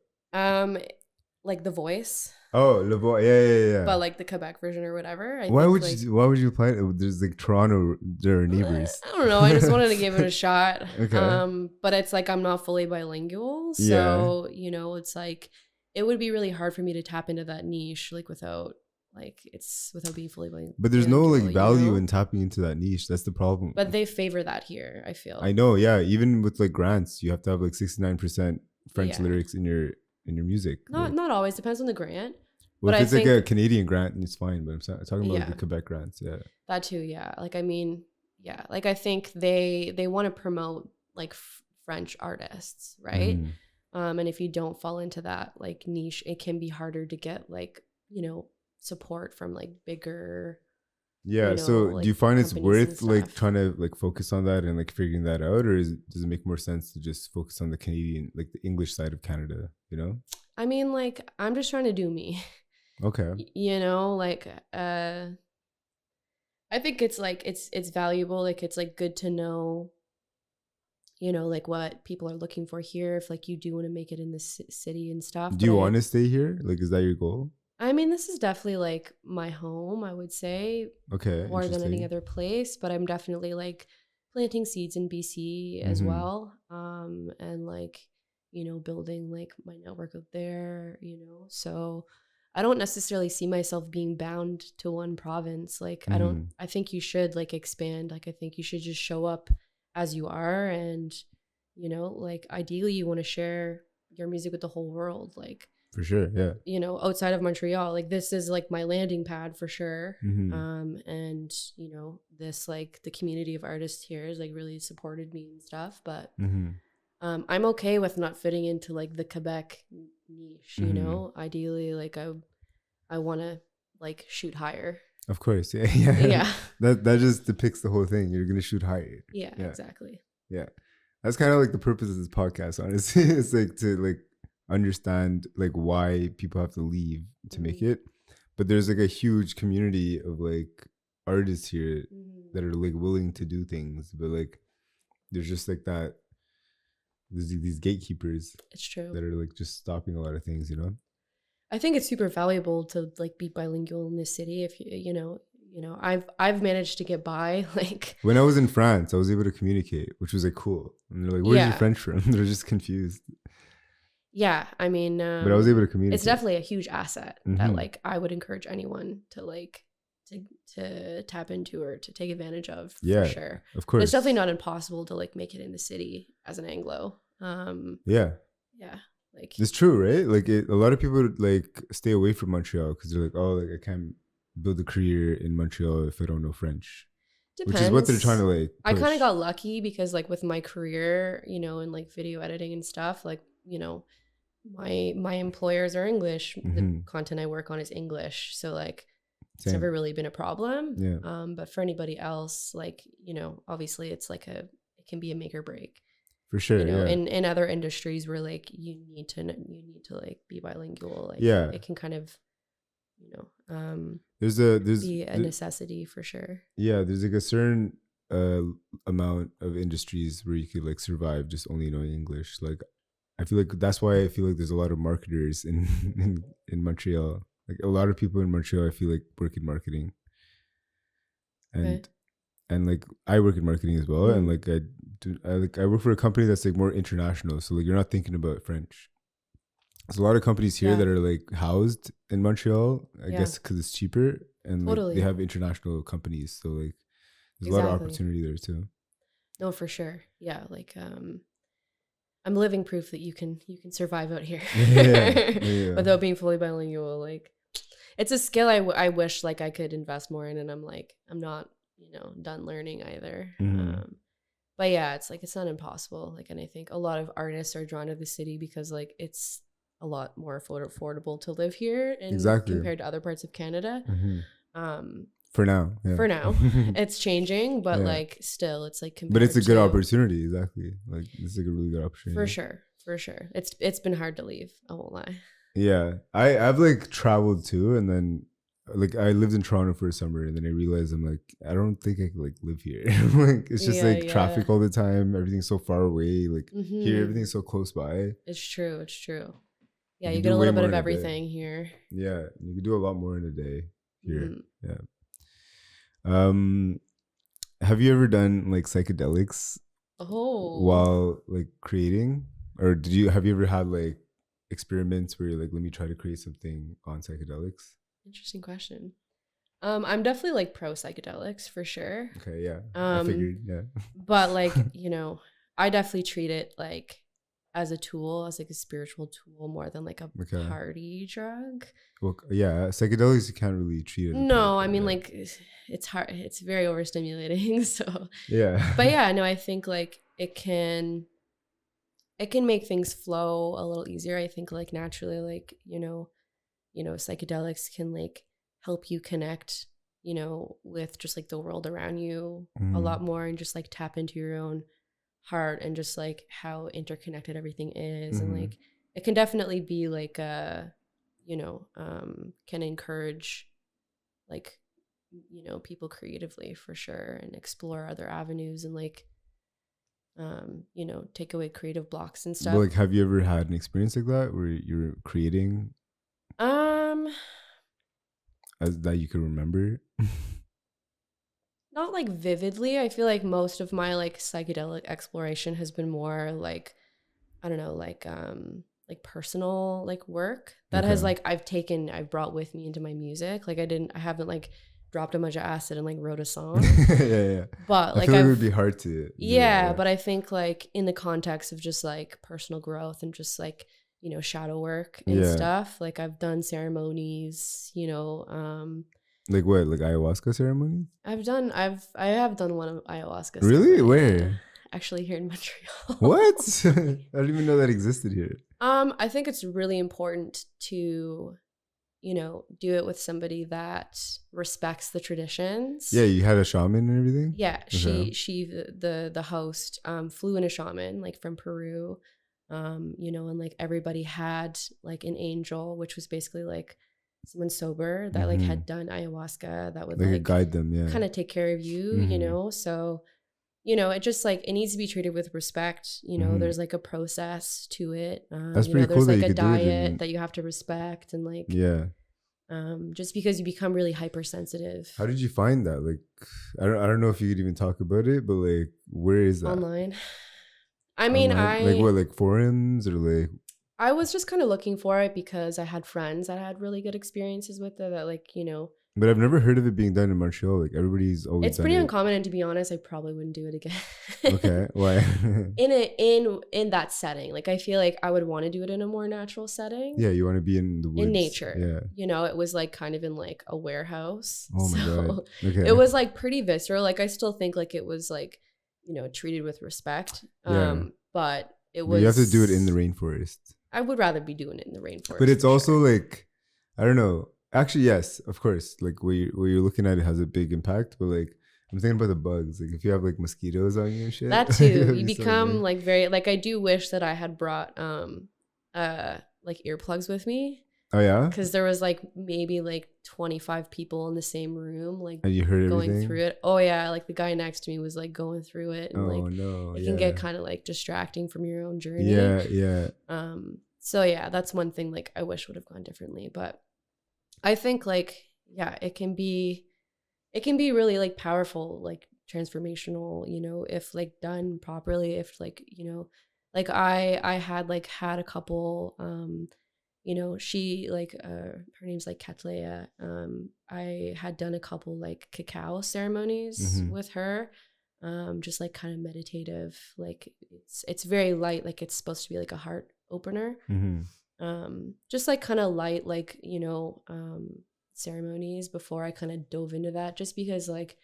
Like The Voice. Oh, Le Voix. Yeah. But like the Quebec version or whatever. Why would you apply it? There's like Toronto, there are neighbors. I don't know. I just wanted to give it a shot. Okay. But it's like I'm not fully bilingual. So, you know, it's like it would be really hard for me to tap into that niche like without being fully bilingual. But there's no like value in tapping into that niche. That's the problem. But they favor that here, I feel. I know, yeah. Even with like grants, you have to have like 69% French lyrics in your music. Not always. Depends on the grant. Well, but if it's like a Canadian grant, it's fine. But I'm talking about like the Quebec grants. Yeah. That too. Yeah. Like, I mean, yeah. Like, I think they want to promote like French artists, right? And if you don't fall into that like niche, it can be harder to get like, you know, support from like bigger. Yeah. You know, so like, do you find it's worth like trying to like focus on that and like figuring that out, or does it make more sense to just focus on the Canadian, like the English side of Canada? You know. I mean, like I'm just trying to do me. Okay. You know, like I think it's like it's valuable. Like it's like good to know, you know, like what people are looking for here. If like you do want to make it in this city and stuff. Do you want to stay here? Like, is that your goal? I mean, this is definitely like my home, I would say. Okay. More than any other place, but I'm definitely like planting seeds in BC as well. And like, you know, building like my network out there, you know. So I don't necessarily see myself being bound to one province. Like I think you should like expand. Like I think you should just show up as you are, and you know, like ideally you want to share your music with the whole world. Like for sure, yeah. You know, outside of Montreal, like this is like my landing pad for sure. And you know, this like the community of artists here has like really supported me and stuff. But I'm okay with not fitting into like the Quebec niche. You know, ideally, like I want to like shoot higher. Of course, yeah. That just depicts the whole thing. You're gonna shoot higher. Yeah, exactly. Yeah, that's kind of like the purpose of this podcast. Honestly, it's like to like understand like why people have to leave to make it, but there's like a huge community of like artists here that are like willing to do things, but like there's just like that. There's these gatekeepers. It's true. That are like just stopping a lot of things, you know. I think it's super valuable to like be bilingual in this city. If you know, I've managed to get by. Like when I was in France, I was able to communicate, which was like cool. And they're like, "Where's your French from?" They're just confused. Yeah, I mean, but I was able to communicate. It's definitely a huge asset that like I would encourage anyone to like to tap into or to take advantage of. Yeah, for sure. Of course, but it's definitely not impossible to like make it in the city as an Anglo. Yeah. Like it's true, right? Like a lot of people like stay away from Montreal because they're like, oh, like I can't build a career in Montreal if I don't know French. Depends. Which is what they're trying to like push. I kind of got lucky because like with my career, you know, and like video editing and stuff, like, you know, my employers are English. The content I work on is English. So like it's never really been a problem. Yeah. But for anybody else, like, you know, obviously it's like it can be a make or break. For sure, you know, yeah. In other industries where like you need to like be bilingual, like it can kind of, you know, there's be a necessity for sure. Yeah, there's like a certain amount of industries where you could like survive just only knowing English. Like I feel like that's why I feel like there's a lot of marketers in Montreal. Like a lot of people in Montreal, I feel like work in marketing, and like I work in marketing as well, and like I work for a company that's like more international, so like you're not thinking about French. There's a lot of companies here that are like housed in Montreal, I guess because it's cheaper, and like, they have international companies, so like there's a lot of opportunity there too. No, for sure, yeah. Like I'm living proof that you can survive out here without being fully bilingual. Like it's a skill I wish like I could invest more in, and I'm not, you know, done learning either. But yeah, it's like it's not impossible. Like, and I think a lot of artists are drawn to the city because like it's a lot more affordable to live here and Exactly. compared to other parts of Canada. For now, yeah. For now, it's changing, but Yeah. like still, it's like compared But it's a good to- opportunity, exactly. Like it's like a really good opportunity. for sure. It's been hard to leave. I won't lie. Yeah, I've like traveled too, and then like I lived in Toronto for a summer, and then I realized I'm like I don't think I could like live here. Like it's just Yeah, like yeah. traffic all the time. Everything's so far away. Like here, everything's so close by. It's true. It's true. Yeah, You you can get do a way little bit more of in a day. everything here. Yeah, you can do a lot more in a day here. Mhm. Yeah. Have you ever done like psychedelics Oh, while like creating, or have you ever had like experiments where you're like, let me try to create something on psychedelics? interesting question. I'm definitely like pro psychedelics for sure. Okay, yeah, I figured, yeah. But like, I definitely treat it like as a tool, as like a spiritual tool more than like a Okay. party drug. Well, yeah, psychedelics you can't really treat it. No, I mean like it's hard. It's very overstimulating. So, yeah, but yeah, no, I think like it can make things flow a little easier. I think like naturally, like, psychedelics can like help you connect, with just like the world around you a lot more and just like tap into your own heart and just like how interconnected everything is. And like it can definitely be like can encourage like, people creatively for sure and explore other avenues and like take away creative blocks and stuff. But like, have you ever had an experience like that where you're creating as that you can remember? Not like vividly. I feel like most of my like psychedelic exploration has been more like, I don't know, like personal like work that has like I've brought with me into my music. Like I haven't like dropped a bunch of acid and like wrote a song. yeah. But I like feel like it would be hard to do that, yeah, but I think like in the context of just like personal growth and just like, shadow work and stuff, like I've done ceremonies, like what, like ayahuasca ceremonies? I have done one of ayahuasca. Really? ceremony, Where? yeah. Actually here in Montreal. What? I didn't even know that existed here. I think it's really important to, do it with somebody that respects the traditions. Yeah, you had a shaman and everything? Yeah, Okay. she the host flew in a shaman like from Peru, and like everybody had like an angel, which was basically like someone sober that like had done ayahuasca that would like guide them, yeah. kind of take care of you, so it just like it needs to be treated with respect. There's like a process to it. That's pretty cool there's that like you a could do it diet that you have to respect and like just because you become really hypersensitive. How did you find that? Like, I don't know if you could even talk about it, but like, where is that? Online. I mean, Online? Like what, like forums or like? I was just kind of looking for it because I had friends that had really good experiences with it that like, But I've never heard of it being done in Montreal. Like everybody's always it's done pretty it. uncommon, and to be honest, I probably wouldn't do it again. Okay, why? in that setting. Like I feel like I would want to do it in a more natural setting. Yeah, you want to be in the woods. In nature. Yeah. It was like kind of in like a warehouse. Oh my god. Okay. It was like pretty visceral. Like I still think like it was like, treated with respect. But it was. But you have to do it in the rainforest. I would rather be doing it in the rainforest. But it's also like, I don't know. Actually, yes, of course. Like where you're looking at it has a big impact. But like, I'm thinking about the bugs. Like if you have like mosquitoes on you and shit. That too. That'd You be so become weird. like very like I do wish that I had brought like earplugs with me. Oh yeah. Because there was like maybe like 25 people in the same room, like And you heard going everything? through it. Oh yeah, like the guy next to me was like going through it, and Oh like no. it can get kind of like distracting from your own journey. Yeah. So yeah, that's one thing like I wish would have gone differently, but I think like it can be really like powerful, like transformational, if like done properly, if like like I had a couple she like her name's like Katlea. I had done a couple like cacao ceremonies with her, just like kind of meditative, like it's very light, like it's supposed to be like a heart opener. Just like kind of light, like ceremonies before I kind of dove into that, just because like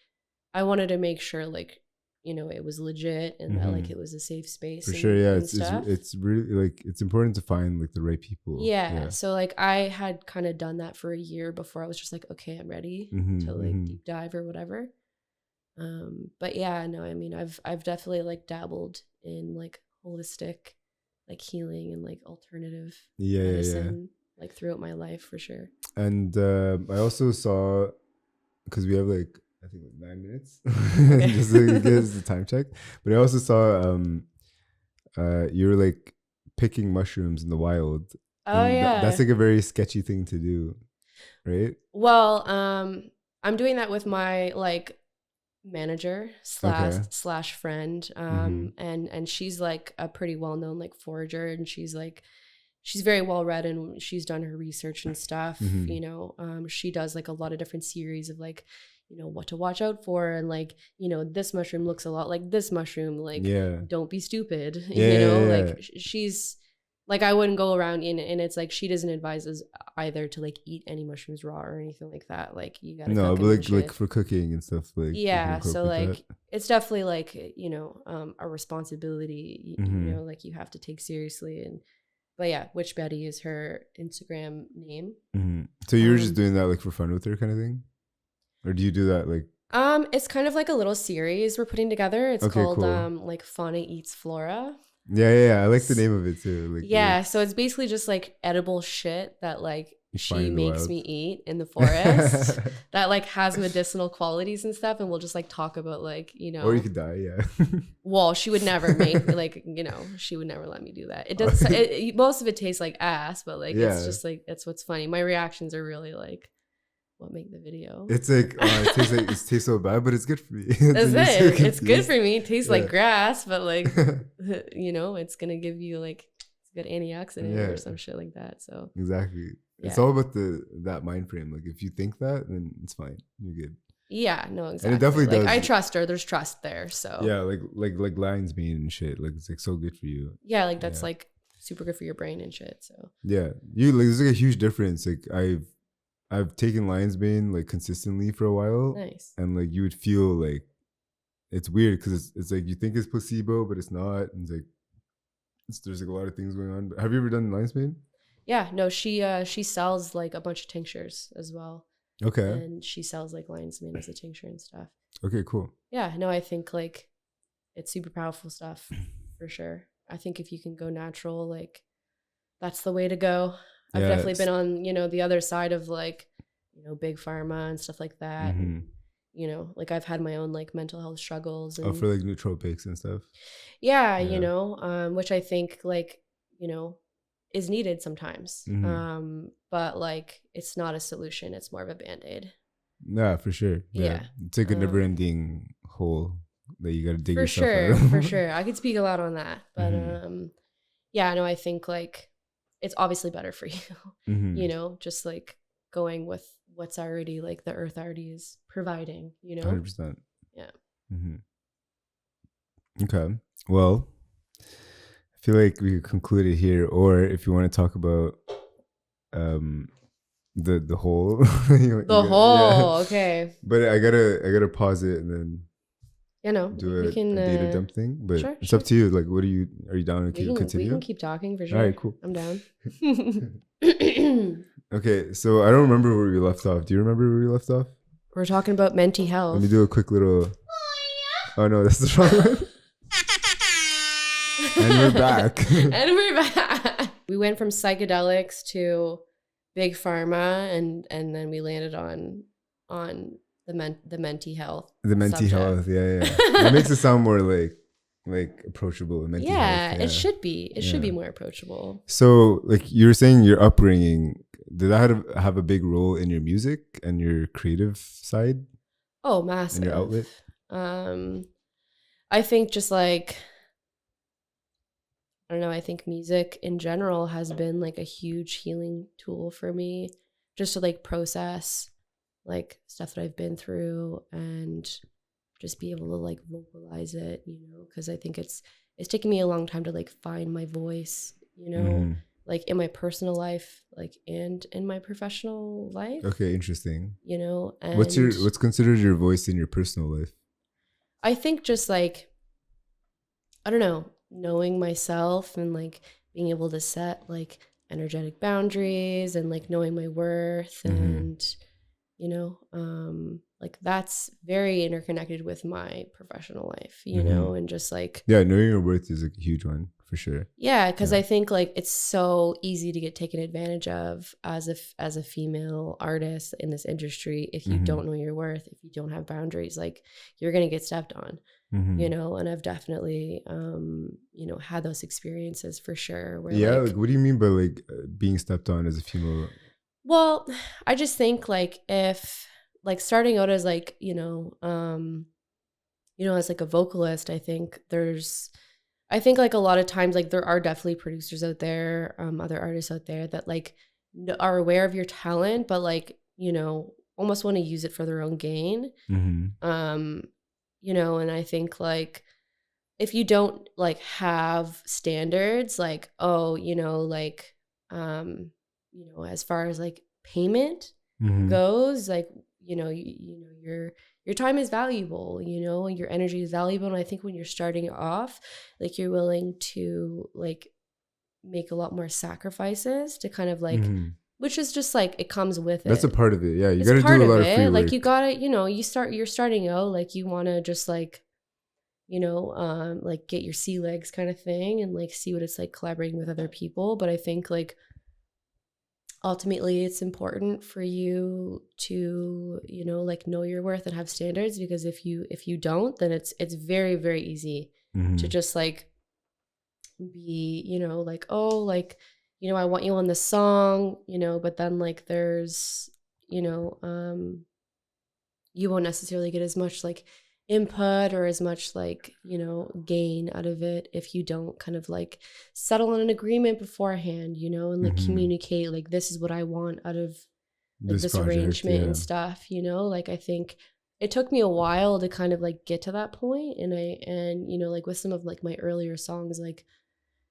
I wanted to make sure like you know, it was legit and that like it was a safe space. For sure, yeah. It's really like it's important to find like the right people. Yeah. So like I had kind of done that for a year before I was just like, okay, I'm ready to like deep dive or whatever. But yeah, no, I mean, I've definitely like dabbled in like holistic, like healing and like alternative medicine, like throughout my life for sure. And I also saw, because we have like I think like 9 minutes, just like the time check. But I also saw you were like picking mushrooms in the wild. Oh yeah, that's like a very sketchy thing to do, right? Well, I'm doing that with my like manager slash friend, and she's like a pretty well known like forager, and she's very well read and she's done her research and stuff. You know, she does like a lot of different series of like, you know, what to watch out for, and like, you know, this mushroom looks a lot like this mushroom, like don't be stupid, you know, like she's like, I wouldn't go around and it's like she doesn't advise us either to like eat any mushrooms raw or anything like that. Like you gotta no, but like for cooking and stuff, like so like it's definitely like, you know, a responsibility, you know, like you have to take seriously. And but yeah, Witch Betty is her Instagram name. So you're just doing that like for fun with her kind of thing, or do you do that like? It's kind of like a little series we're putting together. It's called cool. Like Fawna Eats Flora. Yeah. I like the name of it too. Like, so it's basically just like edible shit that like she makes me eat in the forest that like has medicinal qualities and stuff, and we'll just like talk about like, you know, or you could die. Well, she would never make like, you know, she would never let me do that. It does most of it tastes like ass, but like it's just like, that's what's funny. My reactions are really like what make the video. It's like it tastes so bad, but it's good for me. That's it. It's good for me. It tastes like grass, but like you know, it's gonna give you like a good antioxidant or some shit like that. So exactly. It's all about that mind frame. Like if you think that, then it's fine. You're good. Yeah, no, exactly. And it definitely does. I trust her. There's trust there. So yeah, like lion's mane and shit. Like it's like so good for you. Yeah, like that's like super good for your brain and shit. So yeah, you like there's like a huge difference. Like I've taken lion's mane like consistently for a while. Nice. And like you would feel like it's weird because it's like you think it's placebo, but it's not. And it's like there's like a lot of things going on. But have you ever done lion's mane? Yeah, no, she sells like a bunch of tinctures as well. Okay. And she sells like lion's mane as a tincture and stuff. Okay, cool. Yeah, no, I think like it's super powerful stuff for sure. I think if you can go natural, like that's the way to go. I've definitely been on, you know, the other side of like, you know, big pharma and stuff like that. And, you know, like I've had my own like mental health struggles. And, for like nootropics and stuff. Yeah, you know, which I think like, you know, is needed sometimes. But like it's not a solution. It's more of a Band-Aid. Yeah, for sure. Yeah. It's like a never ending hole that you gotta dig yourself out of. For sure. I could speak a lot on that. But yeah, no, I think like it's obviously better for you. You know, just like going with what's already like the earth already is providing, you know? 100%. Yeah. Okay. Well, I feel like we could conclude it here, or if you want to talk about the whole okay. But I gotta pause it and then do a data dump thing. But it's up to you. Like, are you down to continue? We can keep talking for sure. All right, cool. I'm down. Okay, so I don't remember where we left off. Do you remember where we left off? We're talking about mental health. Let me do a quick little. Oh no, that's the wrong one. And we're back. We went from psychedelics to big pharma, and then we landed on the mentee health. The mentee health, yeah. It makes it sound more like approachable. Mentee health, yeah. It should be. It should be more approachable. So, like you were saying, your upbringing, did that have a big role in your music and your creative side? Oh, massive. And your outlet? I think just like, I don't know, I think music in general has been like a huge healing tool for me, just to like process like stuff that I've been through and just be able to like vocalize it, you know, because I think it's taken me a long time to like find my voice, you know, like in my personal life, like and in my professional life. Okay, interesting. You know, and what's considered your voice in your personal life? I think just like, I don't know, knowing myself and like being able to set like energetic boundaries and like knowing my worth and, you know, like that's very interconnected with my professional life, you know, and just like, knowing your worth is like a huge one for sure. Yeah, because I think like it's so easy to get taken advantage of as a female artist in this industry if you don't know your worth, if you don't have boundaries, like you're gonna get stepped on, you know. And I've definitely, you know, had those experiences for sure. Where like what do you mean by like being stepped on as a female? Well, I just think like if like starting out as like you know, as like a vocalist, I think like a lot of times like there are definitely producers out there, other artists out there that like are aware of your talent, but like, you know, almost want to use it for their own gain. You know, and I think like if you don't like have standards, like, oh, you know, like, you know, as far as like payment goes, like, you know, your time is valuable, you know, and your energy is valuable. And I think when you're starting off, like you're willing to like make a lot more sacrifices to kind of like, which is just like, it comes with it. That's a part of it. Yeah. You got to do a lot of free work. Like you got to, you know, you're starting out, like you want to just like, you know, like get your sea legs kind of thing and like see what it's like collaborating with other people. But I think like ultimately it's important for you to, you know, like know your worth and have standards, because if you don't, then it's very, very easy to just like be, you know, like, oh, like, you know, I want you on this song, you know, but then like there's, you know, you won't necessarily get as much like input or as much like, you know, gain out of it if you don't kind of like settle on an agreement beforehand, you know, and like communicate like, this is what I want out of like this project, arrangement and stuff, you know. Like I think it took me a while to kind of like get to that point, and you know, like with some of like my earlier songs, like,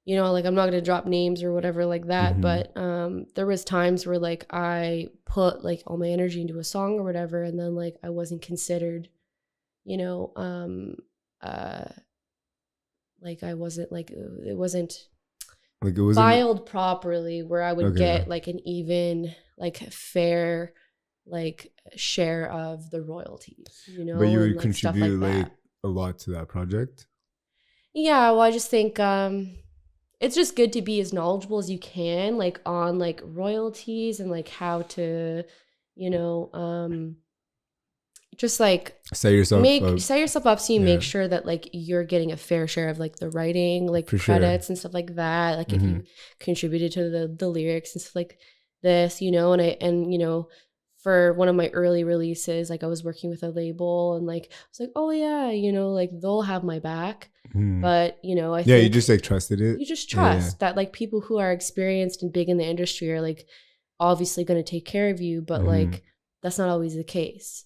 you know, like I'm not going to drop names or whatever like that, but there was times where like I put like all my energy into a song or whatever, and then like I wasn't considered, you know, like I wasn't like, it wasn't filed properly where I would get like an even like fair like share of the royalties, you know. But you would and, like, contribute like like a lot to that project. Yeah, well, I just think it's just good to be as knowledgeable as you can, like on like royalties and like how to, you know, just like set yourself up so you make sure that like you're getting a fair share of like the writing, like for credits and stuff like that. Like if you contributed to the lyrics and stuff like this, you know. And you know, for one of my early releases, like I was working with a label and like I was like, oh yeah, you know, like they'll have my back. But you know, I think you just like trusted it. You just trust that like people who are experienced and big in the industry are like obviously going to take care of you, but like that's not always the case.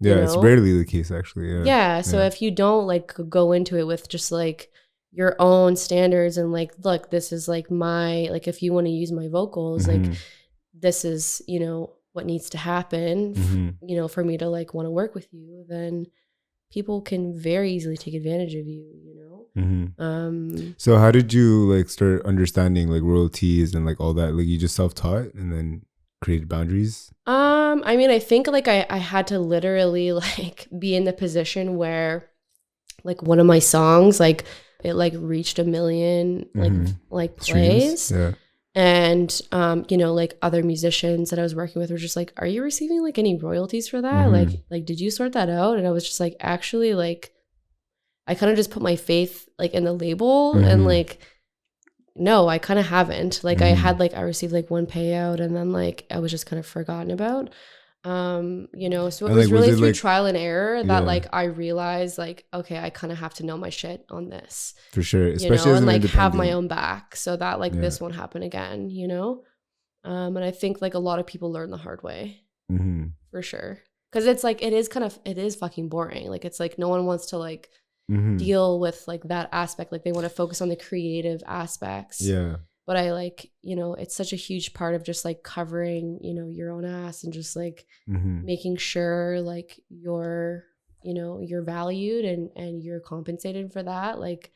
Yeah, you know? It's rarely the case actually. Yeah. So if you don't like go into it with just like your own standards and like, look, this is like my, like if you want to use my vocals, like this is, you know, what needs to happen, you know, for me to like want to work with you, then people can very easily take advantage of you, you know? So how did you like start understanding like royalties and like all that? Like you just self-taught and then created boundaries? I mean, I think like I had to literally like be in the position where like one of my songs, like it like reached 1 million like plays. Streams? Yeah. And you know, like other musicians that I was working with were just like, are you receiving like any royalties for that? Like did you sort that out? And I was just like, actually, like I kind of just put my faith like in the label and like, no, I kind of haven't. Like I received like one payout and then like I was just kind of forgotten about. You know, so it was really through like, trial and error that like I realized like, okay, I kind of have to know my shit on this. For sure. Especially, you know, and like have my own back so that like this won't happen again, you know? And I think like a lot of people learn the hard way for sure. Cause it's like, it is fucking boring. Like, it's like, no one wants to like deal with like that aspect. Like they want to focus on the creative aspects. Yeah. But I like, you know, it's such a huge part of just like covering, you know, your own ass and just like making sure like you're you know, you're valued and you're compensated for that. Like,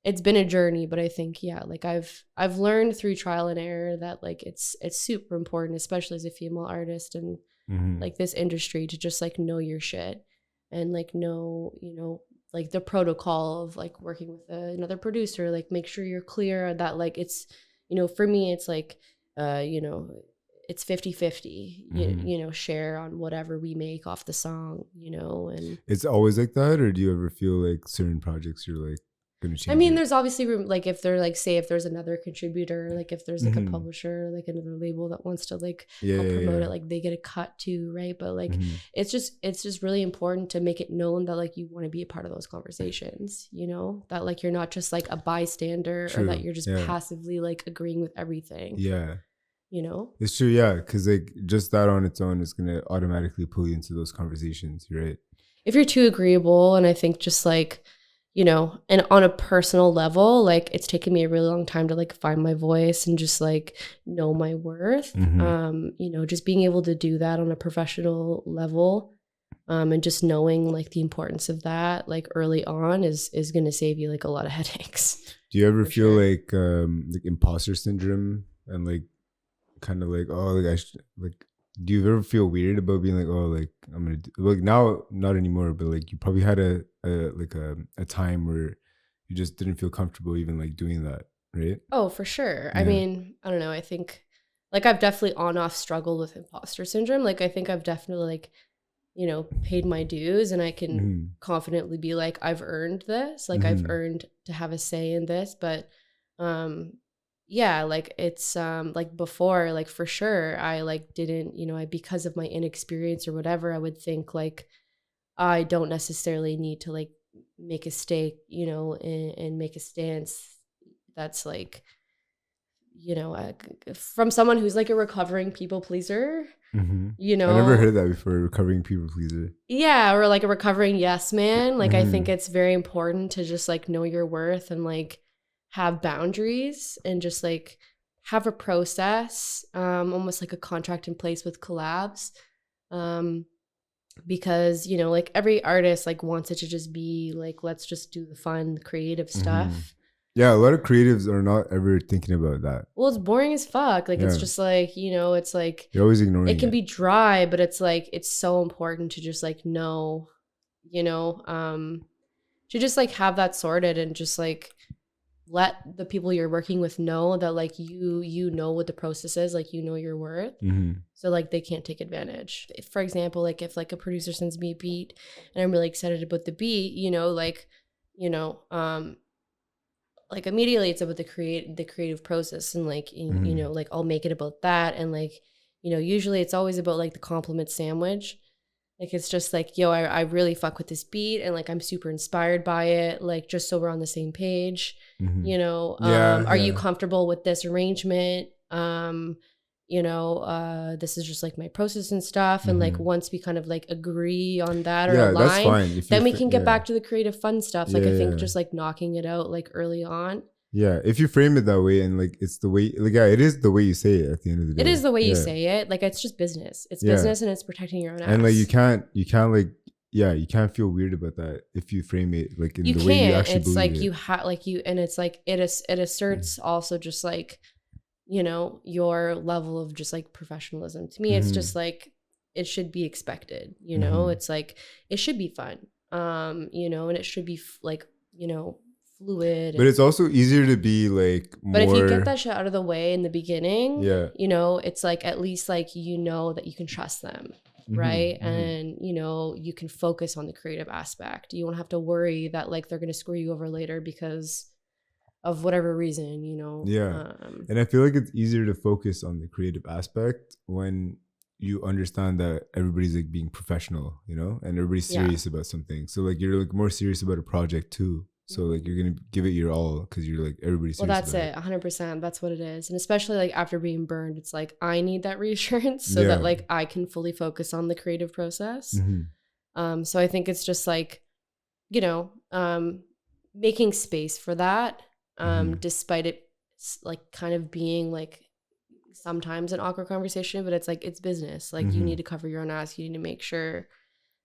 it's been a journey, but I think, yeah, like I've learned through trial and error that like it's super important, especially as a female artist and like this industry, to just like know your shit and like know, you know, like the protocol of like working with another producer, like make sure you're clear that like it's, you know, for me, it's like, you know, it's 50-50, you know, share on whatever we make off the song, you know. And it's always like that, or do you ever feel like certain projects you're like gonna change? I mean, there's obviously room, like if they're like, say if there's another contributor, like if there's like a publisher, like another label that wants to like help promote it, like they get a cut too, right? But like it's just really important to make it known that like you want to be a part of those conversations, you know, that like you're not just like a bystander or that you're just passively like agreeing with everything. Yeah. You know, it's true. Yeah, because like just that on its own is gonna automatically pull you into those conversations, right? If you're too agreeable. And I think just like, you know, and on a personal level, like it's taken me a really long time to like find my voice and just like know my worth. You know, just being able to do that on a professional level, and just knowing like the importance of that like early on is going to save you like a lot of headaches. Do you ever feel like imposter syndrome and like kind of like, oh, like like, do you ever feel weird about being like, oh, like I'm gonna do, like now not anymore, but like you probably had a time where you just didn't feel comfortable even like doing that, right? Oh, for sure. I mean, I don't know, I think like I've definitely on off struggled with imposter syndrome. Like I think I've definitely like, you know, paid my dues, and I can confidently be like, I've earned this, like I've earned to have a say in this. But yeah, like it's like before, like for sure I like didn't, you know, because of my inexperience or whatever, I would think like I don't necessarily need to like make a stake, you know, and make a stance that's like, you know, from someone who's like a recovering people pleaser. You know, I never heard that before, recovering people pleaser. Yeah, or like a recovering yes man. Like I think it's very important to just like know your worth and like have boundaries and just like have a process, almost like a contract in place with collabs, because, you know, like every artist like wants it to just be like, let's just do the fun creative stuff. Yeah, a lot of creatives are not ever thinking about that. Well, it's boring as fuck. Like it's just like, you know, it's like you're always ignoring it. It can be dry, but it's like it's so important to just like know, you know, to just like have that sorted and just like let the people you're working with know that like you know what the process is, like you know your worth, so like they can't take advantage. If, for example, like if like a producer sends me a beat and I'm really excited about the beat, you know, like, you know, like immediately it's about the creative process and like you know, like I'll make it about that, and like, you know, usually it's always about like the compliment sandwich. Like it's just like, yo, I really fuck with this beat and like I'm super inspired by it, like just so we're on the same page. You know, are you comfortable with this arrangement? You know, this is just like my process and stuff. And like once we kind of like agree on that or align, that's fine. Then we can get back to the creative fun stuff. Like I think just like knocking it out like early on. Yeah, if you frame it that way and like it's the way, like it is the way you say it at the end of the day. It is the way you say it. Like it's just business. It's business and it's protecting your own ass. And like you can't like, you can't feel weird about that if you frame it like in the way you actually it's believe like it. You have like you, and it's like it asserts also just like, you know, your level of just like professionalism. To me, it's just like it should be expected. You know, it's like it should be fun. You know, and it should be like, you know, fluid. But it's also easier to be like more. But if you get that shit out of the way in the beginning, you know, it's like at least like you know that you can trust them, right? And you know, you can focus on the creative aspect. You won't have to worry that like they're gonna screw you over later because of whatever reason, you know. And I feel like it's easier to focus on the creative aspect when you understand that everybody's like being professional, you know, and everybody's serious about something. So like you're like more serious about a project too. So like you're gonna give it your all because you're like everybody's serious. Well, that's it, 100%. That's what it is. And especially like after being burned, it's like I need that reassurance so that like I can fully focus on the creative process. So I think it's just like, you know, making space for that, despite it like kind of being like sometimes an awkward conversation, but it's like it's business. Like you need to cover your own ass. You need to make sure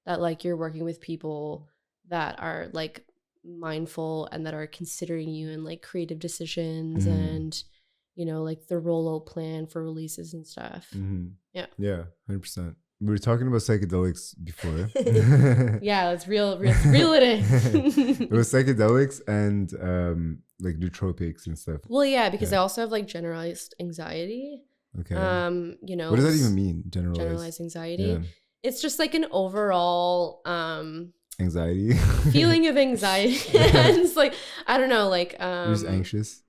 that like you're working with people that are like mindful and that are considering you in like creative decisions and, you know, like the rollout plan for releases and stuff. Yeah. Yeah, 100%. We were talking about psychedelics before. Yeah, let's reel it in. It was psychedelics and like nootropics and stuff. Well, yeah, because I also have like generalized anxiety. Okay. You know, what does that even mean? Generalized anxiety. Yeah. It's just like an overall anxiety. feeling of anxiety. And it's like, I don't know, like You're just anxious.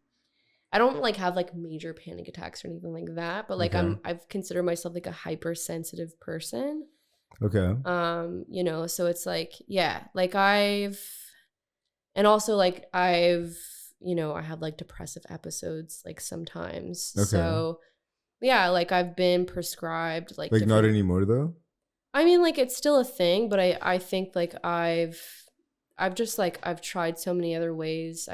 I don't like have like major panic attacks or anything like that, but like I've considered myself like a hypersensitive person. Okay. You know, so it's like, yeah, like and also like you know, I have like depressive episodes like sometimes. Okay. So yeah, like I've been prescribed like not anymore though? I mean, like it's still a thing, but I think like I've just like I've tried so many other ways.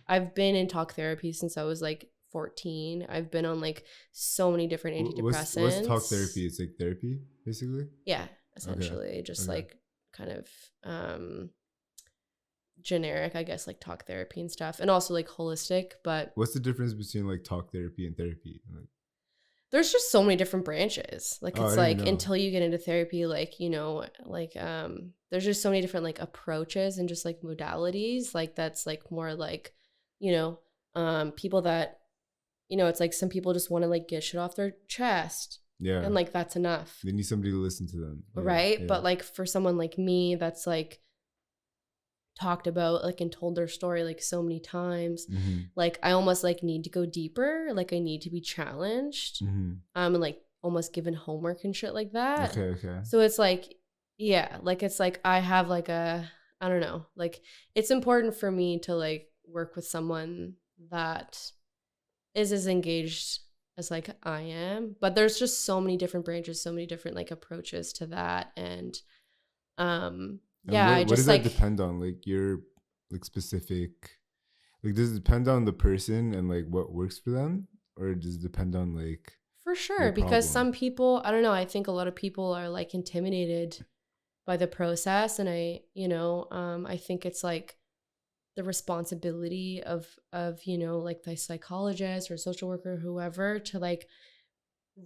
I've been in talk therapy since I was like 14. I've been on like so many different antidepressants. What's talk therapy? It's like therapy, basically? Yeah, essentially. Just like kind of generic, I guess, like talk therapy and stuff. And also like holistic, but what's the difference between like talk therapy and therapy? There's just so many different branches. Like it's like until you get into therapy, like, you know, like there's just so many different like approaches and just like modalities. Like that's like more like, you know, people that, you know, it's like some people just want to like get shit off their chest. Yeah. And like that's enough. They need somebody to listen to them. Yeah. Right. Yeah. But like for someone like me that's like talked about like and told their story like so many times, like I almost like need to go deeper. Like I need to be challenged. And like almost given homework and shit like that. Okay. So it's like, yeah, like it's like I have like I don't know, like it's important for me to like work with someone that is as engaged as like I am, but there's just so many different branches, so many different like approaches to that. And yeah, what does that depend on? Like your like specific, like does it depend on the person and like what works for them, or does it depend on like for sure? Because some people, I don't know, I think a lot of people are like intimidated by the process, and I think it's like the responsibility of you know, like the psychologist or social worker or whoever to like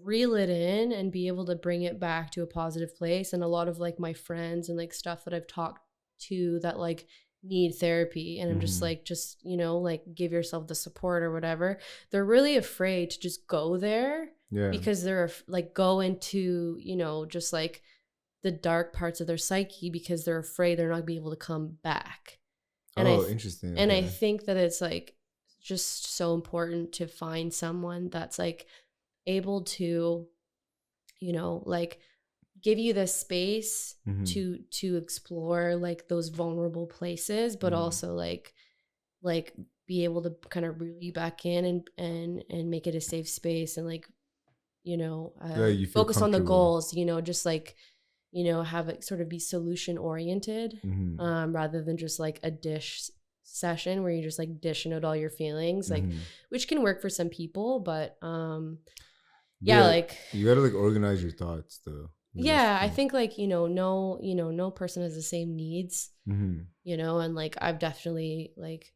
reel it in and be able to bring it back to a positive place. And a lot of like my friends and like stuff that I've talked to that like need therapy, and I'm just like, just, you know, like give yourself the support or whatever, they're really afraid to just go there. Yeah. Because they're like go into, you know, just like the dark parts of their psyche because they're afraid they're not gonna be able to come back. And interesting. And I think that it's like just so important to find someone that's like able to, you know, like give you the space to explore like those vulnerable places, but also like be able to kind of reel you back in and make it a safe space, and like, you know, focus on the goals, you know, just like, you know, have it sort of be solution oriented, rather than just like a dish session where you're just like dishing out all your feelings, like which can work for some people, but yeah, like you gotta like organize your thoughts though. Yeah, I think like, no person has the same needs, you know, and like I've definitely like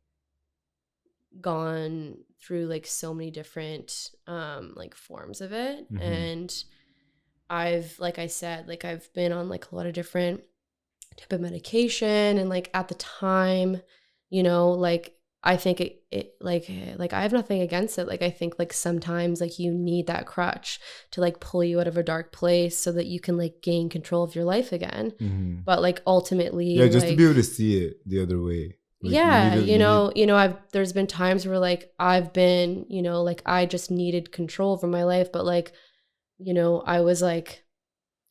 gone through like so many different like forms of it, and I've, like I said, like I've been on like a lot of different type of medication, and like at the time, you know, like I think it like I have nothing against it. Like I think like sometimes like you need that crutch to like pull you out of a dark place so that you can like gain control of your life again. But like ultimately, just to be able to see it the other way. Like, there's been times where like I've been, you know, like I just needed control over my life, but like, you know, I was like,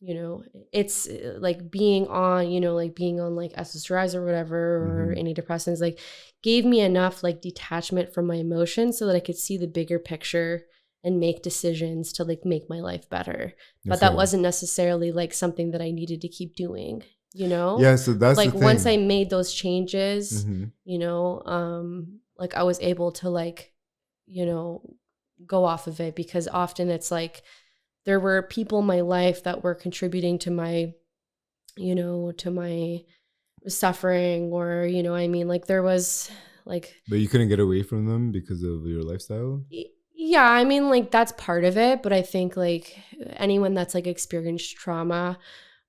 you know, it's like being on like SSRIs or whatever, or antidepressants, like gave me enough like detachment from my emotions so that I could see the bigger picture and make decisions to like make my life better. But that wasn't necessarily like something that I needed to keep doing, you know? Yeah. So that's like the thing. Once I made those changes, you know, like I was able to like, you know, go off of it, because often it's like, there were people in my life that were contributing to my you know, to my suffering, or, you know, I mean, like there was like, But you couldn't get away from them because of your lifestyle? yeah, I mean, like that's part of it. But I think like anyone that's like experienced trauma,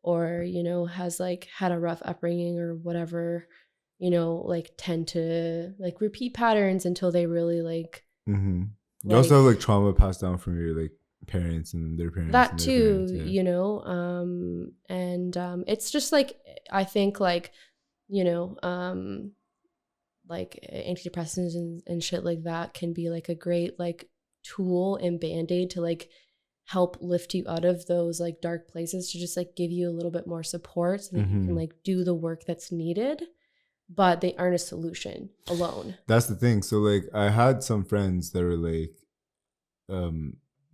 or, you know, has like had a rough upbringing or whatever, you know, like tend to like repeat patterns until they really like, Mm-hmm. You like also have like trauma passed down from your like parents and their parents that and their too, parents. Yeah. you know. And it's just like, I think like, you know, like antidepressants and shit like that can be like a great like tool and band-aid to like help lift you out of those like dark places, to just like give you a little bit more support so that you can like do the work that's needed, but they aren't a solution alone. That's the thing. So like I had some friends that were like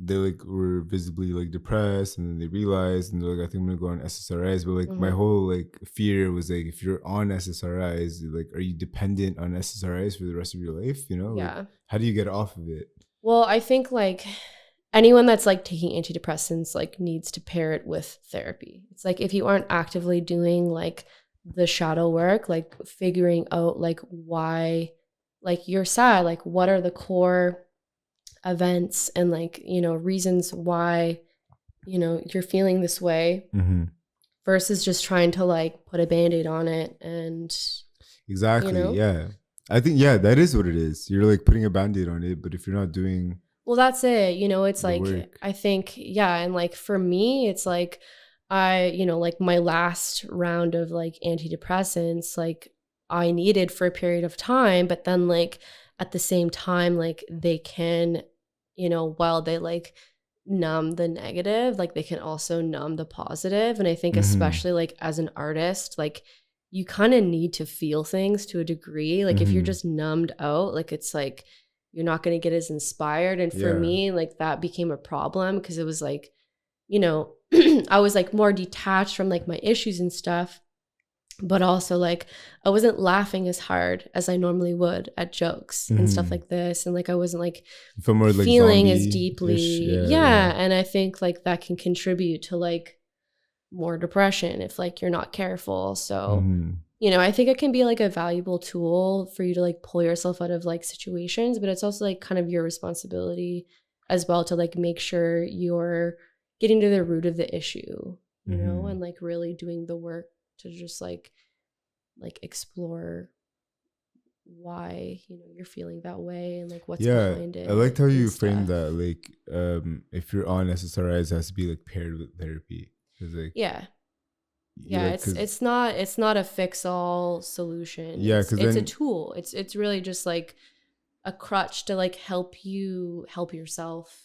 they like were visibly like depressed, and then they realized, and they're like, I think I'm gonna go on SSRIs. But like my whole like fear was like, if you're on SSRIs, like, are you dependent on SSRIs for the rest of your life? You know, Yeah. like, how do you get off of it? Well, I think like anyone that's like taking antidepressants like needs to pair it with therapy. It's like if you aren't actively doing like the shadow work, like figuring out like why like you're sad, like what are the core events and like, you know, reasons why, you know, you're feeling this way, versus just trying to like put a band-aid on it. And exactly, you know? Yeah, I think that is what it is. You're like putting a band-aid on it, but if you're not doing, well, that's it, you know. It's like work. I think, yeah. And like for me, it's like you know, like my last round of like antidepressants, like I needed for a period of time, but then like at the same time, like they can, you know, while they like numb the negative, like they can also numb the positive. And I think especially like as an artist, like you kind of need to feel things to a degree. Like if you're just numbed out, like it's like you're not going to get as inspired. And for me, like that became a problem, because it was like, you know, I was like more detached from like my issues and stuff, but also like I wasn't laughing as hard as I normally would at jokes and stuff like this. And like I wasn't like more, like, feeling as deeply. Yeah. And I think like that can contribute to like more depression if like you're not careful. So, you know, I think it can be like a valuable tool for you to like pull yourself out of like situations, but it's also like kind of your responsibility as well to like make sure you're getting to the root of the issue, you know, and like really doing the work to just like explore why, you know, you're feeling that way and like what's behind it. I liked how you framed that. Like, if you're on SSRIs, it has to be like paired with therapy. Like, it's not a fix-all solution. It's a tool. It's really just like a crutch to like help you help yourself.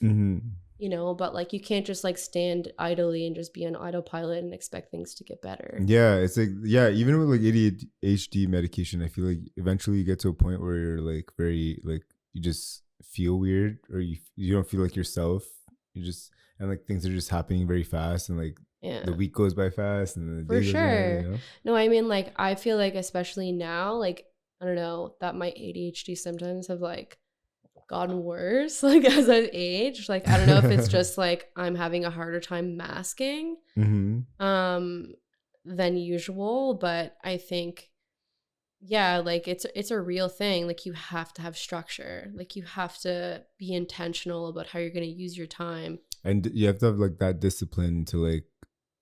You know, but like you can't just like stand idly and just be on autopilot and expect things to get better. Yeah, it's like, even with like ADHD medication, I feel like eventually you get to a point where you're like very like, you just feel weird, or you don't feel like yourself. You just, and like things are just happening very fast, and like the week goes by fast, and the day goes by, you know? No, I mean, like I feel like especially now, like I don't know, that my ADHD symptoms have like gotten worse like as I've aged. Like I don't know if it's just like I'm having a harder time masking than usual, but I think like it's a real thing. Like you have to have structure, like you have to be intentional about how you're going to use your time, and you have to have like that discipline to like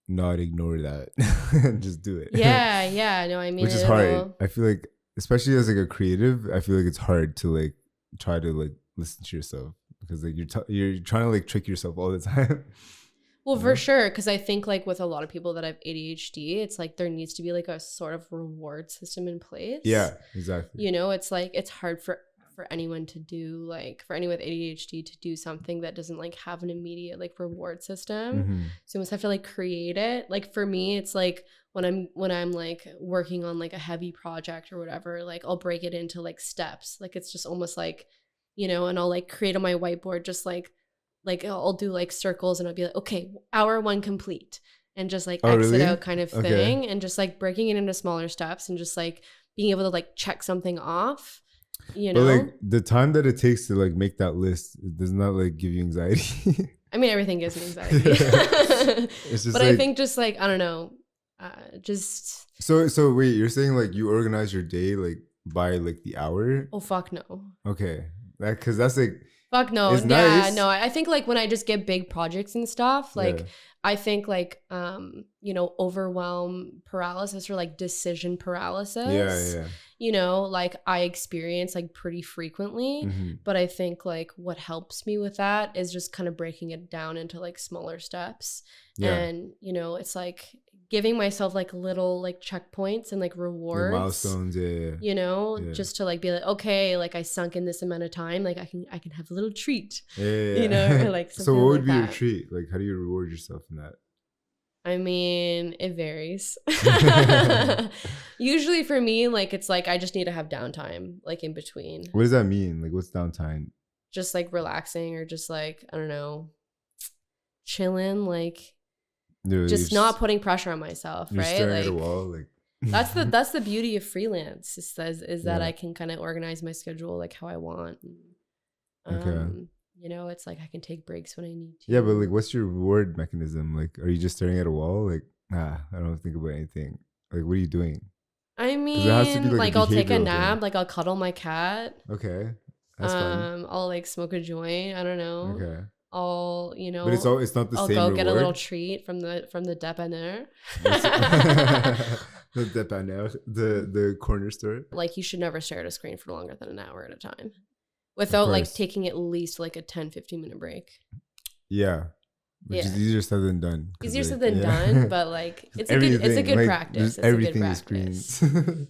not ignore that and just do it. No, I mean, which is hard. I feel like, especially as like a creative, I feel like it's hard to like try to like listen to yourself, because like you're trying to like trick yourself all the time. Well, for sure, because I think like with a lot of people that have ADHD, it's like there needs to be like a sort of reward system in place. Yeah, exactly. You know, it's like it's hard for anyone to do, like for anyone with ADHD to do something that doesn't like have an immediate like reward system. So you almost have to like create it. Like for me, it's like when I'm like working on like a heavy project or whatever, like I'll break it into like steps. Like it's just almost like, you know, and I'll like create on my whiteboard just like I'll do like circles, and I'll be like, okay, hour 1 complete, and just like exit out kind of thing. And just like breaking it into smaller steps and just like being able to like check something off, you know. But like the time that it takes to like make that list, does not like give you anxiety. I mean, everything gives me anxiety. It's just but like, I think just like, I don't know, just So wait, you're saying like you organize your day like by like the hour? oh fuck no. Okay, because that's like Fuck no. it's Yeah, nice. no. I think like when I just get big projects and stuff, like Yeah. I think like you know, overwhelm paralysis or like decision paralysis. Yeah. You know, like I experience like pretty frequently, Mhm. but I think like what helps me with that is just kind of breaking it down into like smaller steps. Yeah. And you know, it's like giving myself like little like checkpoints and like Like rewards. milestones. Yeah. You know, Yeah. just to like be like, okay, like I sunk in this amount of time, like I can have a little treat. Yeah. You know, or like So something what would like be your that. treat? Like, how do you reward yourself in that? I mean, it varies. Usually for me, like it's like I just need to have downtime, like in between. What does that mean? Like, what's downtime? Just like relaxing or just like, I don't know, chilling, like No, just not putting pressure on myself, you're right? staring Like at a wall. Like that's the beauty of freelance is that Yeah. I can kind of organize my schedule like how I want. Okay. You know, it's like I can take breaks when I need to. Yeah, but like, what's your reward mechanism? Like, are you just staring at a wall? Like, nah, I don't think about anything. Like, what are you doing? I it has to be mean, like like a I'll take a behavioral nap, thing. like I'll cuddle my cat. Okay, that's fun. I'll like smoke a joint. I don't know. Okay, I'll, you know, but it's not the I'll same go reward. get a little treat from the dépanneur. The dépanneur, the corner store. Like you should never stare at a screen for longer than an hour at a time without like course. taking at least like a 10-15 minute break. Yeah, which is Yeah. easier said than done. 'Cause, Easier like, said than yeah. done, but like it's a Everything, good like, practice. there's It's a good everything is practice. screens.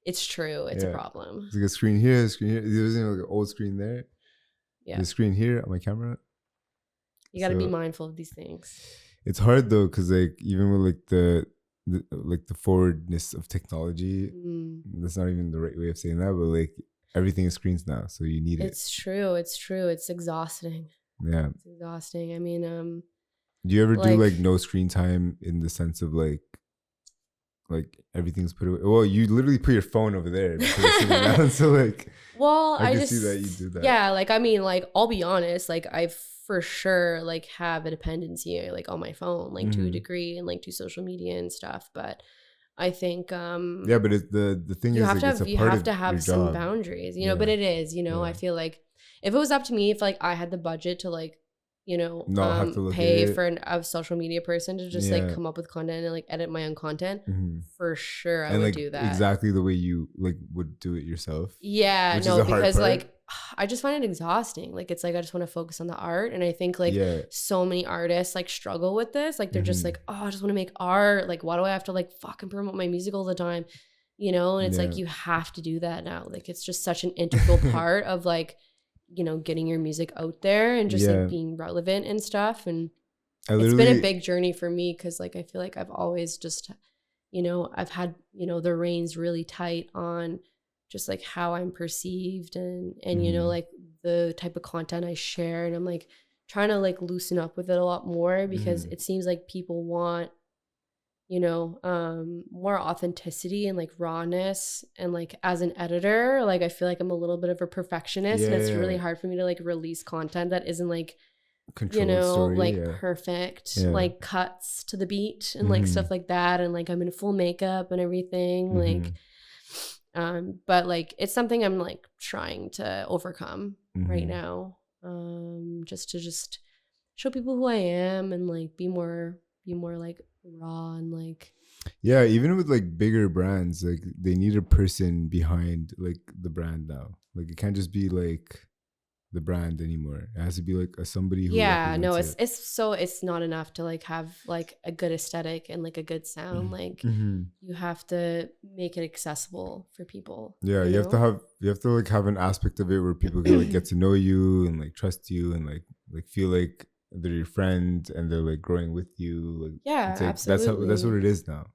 It's true. It's a Yeah. problem. It's like a screen here, a screen here. There's like an old screen there. Yeah. The screen here on my camera. You got to be So- mindful of these things. It's hard though, because like even with like the like the forwardness of technology, that's not even the right way of saying that, but like everything is screens now, so you need it. It's true. It's true. It's exhausting. Yeah. It's exhausting. I mean, Do you ever do like- like no screen time in the sense of like everything's put away? Well, you literally put your phone over there because it's sitting down, so like well, I I can just see that you do that. Yeah, like I mean, like I'll be honest, like I for sure like have a dependency like on my phone, like to a Mhm. degree, and like to social media and stuff. But I think yeah, but it's the thing you is have like, to it's have a you part have of to have your some job. boundaries, you know. But Yeah. it is, you know, I Yeah. feel like if it was up to me, if like I had the budget to like, you know, Not have to look at pay it. for a social media person to just Yeah. like come up with content and like edit my own content, Mhm. for sure I And would like do that. exactly the way you like would do it yourself. Yeah, Which is no, the hard because part. like I just find it exhausting. Like it's like I just want to focus on the art, and I think like Yeah. so many artists like struggle with this. Like they're just Mhm. like, oh, I just want to make art. Like why do I have to like fucking promote my music all the time? You know, and it's like Yeah. you have to do that now. Like it's just such an integral part of like, you know, getting your music out there and just Yeah. like being relevant and stuff. And I it's literally been a big journey for me because like I feel like I've always just, you know, I've had, you know, the reins really tight on just like how I'm perceived and you know, Mhm. like the type of content I share. And I'm like trying to like loosen up with it a lot more because Mhm. it seems like people want, you know, more authenticity and like rawness. And like as an editor, like I feel like I'm a little bit of a perfectionist, and it's really Yeah. hard for me to like release content that isn't like, control you know, story, like yeah. perfect, Yeah. like cuts to the beat and like Mhm. stuff like that. And like I'm in full makeup and everything. Like, but like it's something I'm like trying to overcome right Mhm. now. Just to show people who I am and like be more like raw and like Yeah, even with like bigger brands, like they need a person behind like the brand now. Like it can't just be like the brand anymore. It has to be like somebody who yeah, no, represents it's not enough to like have like a good aesthetic and like a good sound. Like it. Mhm. you have to make it accessible for people. Yeah, you have to like have an aspect of it where people can like get to know you and like trust you and like feel like they're your friend and they're like growing with you. Like Yeah, it's like, absolutely. that's what it is now.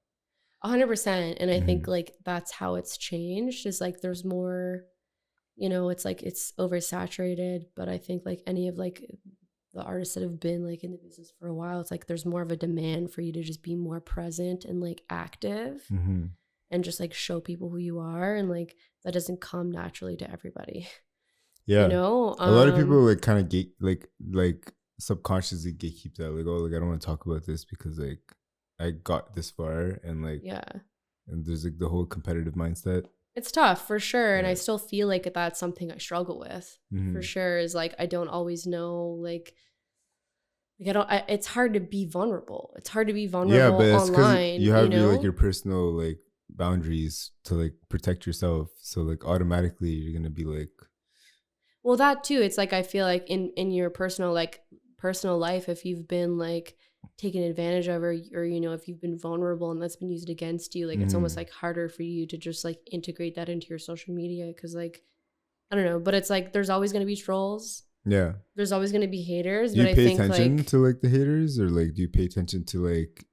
100%. And I think Mhm. like that's how it's changed is like there's more, you know, it's like it's oversaturated. But I think like any of like the artists that have been like in the business for a while, it's like there's more of a demand for you to just be more present and like active Mm-hmm. and just like show people who you are. And like that doesn't come naturally to everybody. Yeah, You know? a lot of people like kind of like subconsciously gatekeep that. Like, oh, like I don't want to talk about this because like I got this far, and like Yeah. and there's like the whole competitive mindset. It's tough for sure. And I Yeah. still feel like that's something I struggle with for sure, is like I don't always know it's hard to be vulnerable. It's hard to be vulnerable But it's because online. you have you know? your personal like boundaries to like protect yourself. So like automatically you're gonna be like, Well, that too. It's like I feel like in your personal life, if you've been like taken advantage of, or if you've been vulnerable and that's been used against you, like it's almost like harder for you to just like integrate that into your social media, because like I don't know, but it's like there's always going to be trolls. yeah. There's always going to be haters. Do you but pay I think attention like to like the haters, or like do you pay attention to like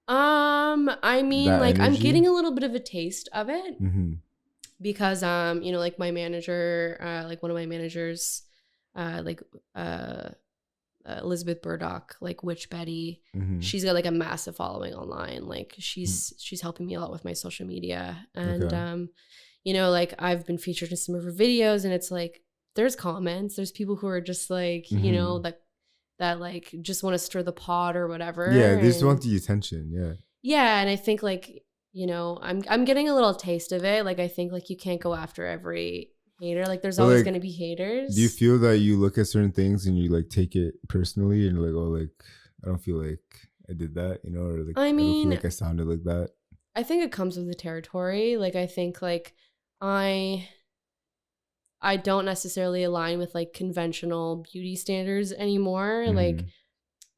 I mean, that like I'm energy? getting a little bit of a taste of it. Because like my manager, like one of my managers, Elizabeth Burdock, like Witch Betty, she's got like a massive following online. Like she's helping me a lot with my social media, and like I've been featured in some of her videos, and it's like there's comments, there's people who are just like that like just want to stir the pot or whatever. Yeah, they just want the attention. Yeah, and I think like I'm getting a little taste of it. Like I think like you can't go after every hater. Like there's always going to be haters. Do you feel that you look at certain things and you like take it personally and you're like, oh, like I don't feel like I did that, or like I don't feel like I sounded like that? I think it comes with the territory. Like I think like I don't necessarily align with like conventional beauty standards anymore.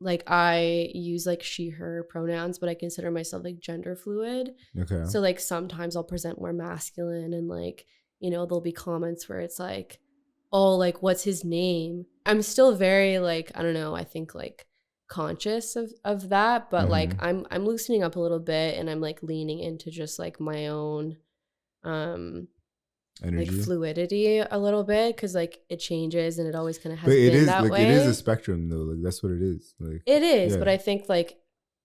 Like I use like she, her pronouns, but I consider myself like gender fluid. Okay. So like sometimes I'll present more masculine, and like, there'll be comments where it's like, oh, like what's his name? I'm still very like, I don't know, I think like conscious of that, but like I'm loosening up a little bit, and I'm like leaning into just like my own energy, like fluidity a little bit, because like it changes and it always kind of has been that way. It is a spectrum though, like that's what it is. Like it is, but I think like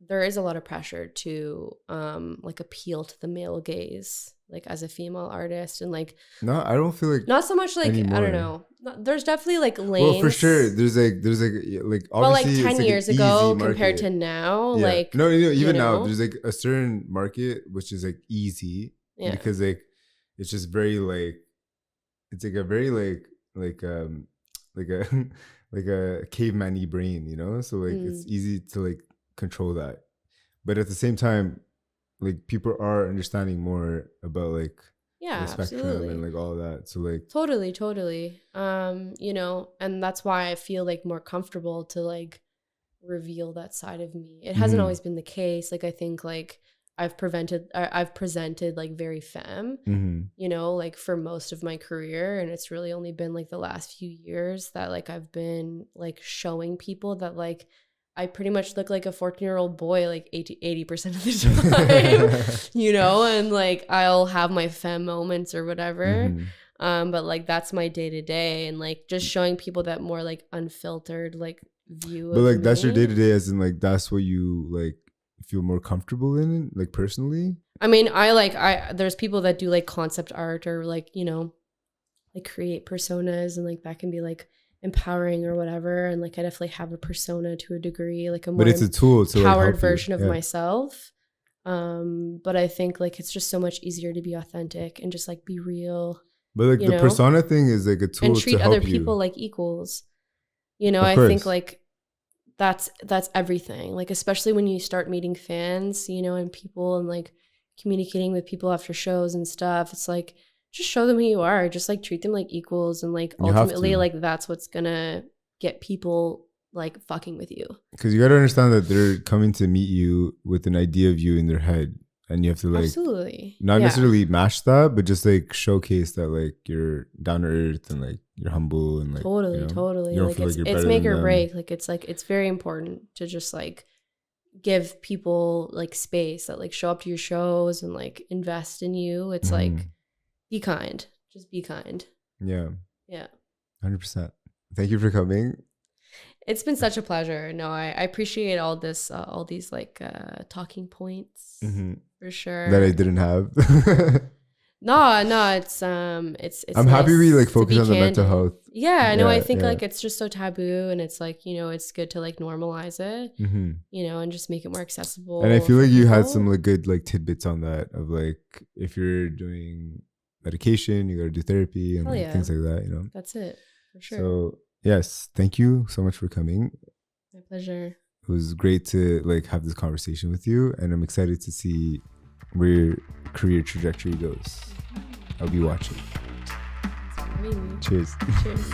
there is a lot of pressure to like appeal to the male gaze, like as a female artist, and like no, I don't feel like not so much like anymore. I don't know. There's definitely like lanes. Well, for sure, there's like obviously, well, like 10 years ago compared to now, like no, even now there's like a certain market which is like easy, because like it's just very like it's like a very like a like a caveman-y brain, so like it's easy to like control that, but at the same time like people are understanding more about like the spectrum, absolutely, and like all of that, so like totally and that's why I feel like more comfortable to like reveal that side of me. It hasn't always been the case. Like I think like I've presented like very femme, like for most of my career, and it's really only been like the last few years that like I've been like showing people that like I pretty much look like a 14-year-old boy like 80% of the time, and like I'll have my femme moments or whatever, but like that's my day-to-day, and like just showing people that more like unfiltered like view but of like me. That's your day-to-day, as in like that's what you like feel more comfortable in, like personally? I mean, there's people that do like concept art or like, like create personas, and like that can be like empowering or whatever. And like I definitely have a persona to a degree, like a more, but it's a tool to empowered like version of myself. But I think like it's just so much easier to be authentic and just like be real. But like the persona thing is like a tool and treat to help other people you. Like equals. I think like that's everything. Like especially when you start meeting fans, and people, and like communicating with people after shows and stuff. It's like just show them who you are. Just like treat them like equals, and like ultimately like that's what's gonna get people like fucking with you. Because you got to understand that they're coming to meet you with an idea of you in their head, and you have to like absolutely not necessarily match that, but just like showcase that like you're down to earth and like you're humble and like totally you don't like feel it's make or break. Like it's very important to just like give people like space that like show up to your shows and like invest in you. It's like be kind, just be kind. Yeah 100%. Thank you for coming. It's been such a pleasure. No, I appreciate all this, all these like talking points for sure that I didn't have. No, it's I'm happy we like to focus be on the mental candid. health. Yeah, I know. I Yeah, think yeah. like it's just so taboo, and it's like, it's good to like normalize it, and just make it more accessible. And I feel like you had people. some like good like tidbits on that of like if you're doing medication, you gotta do therapy and Hell like yeah. things like that, That's it for sure. So yes, thank you so much for coming. My pleasure. It was great to like have this conversation with you, and I'm excited to see where your career trajectory goes. I'll be watching. Cheers. Cheers.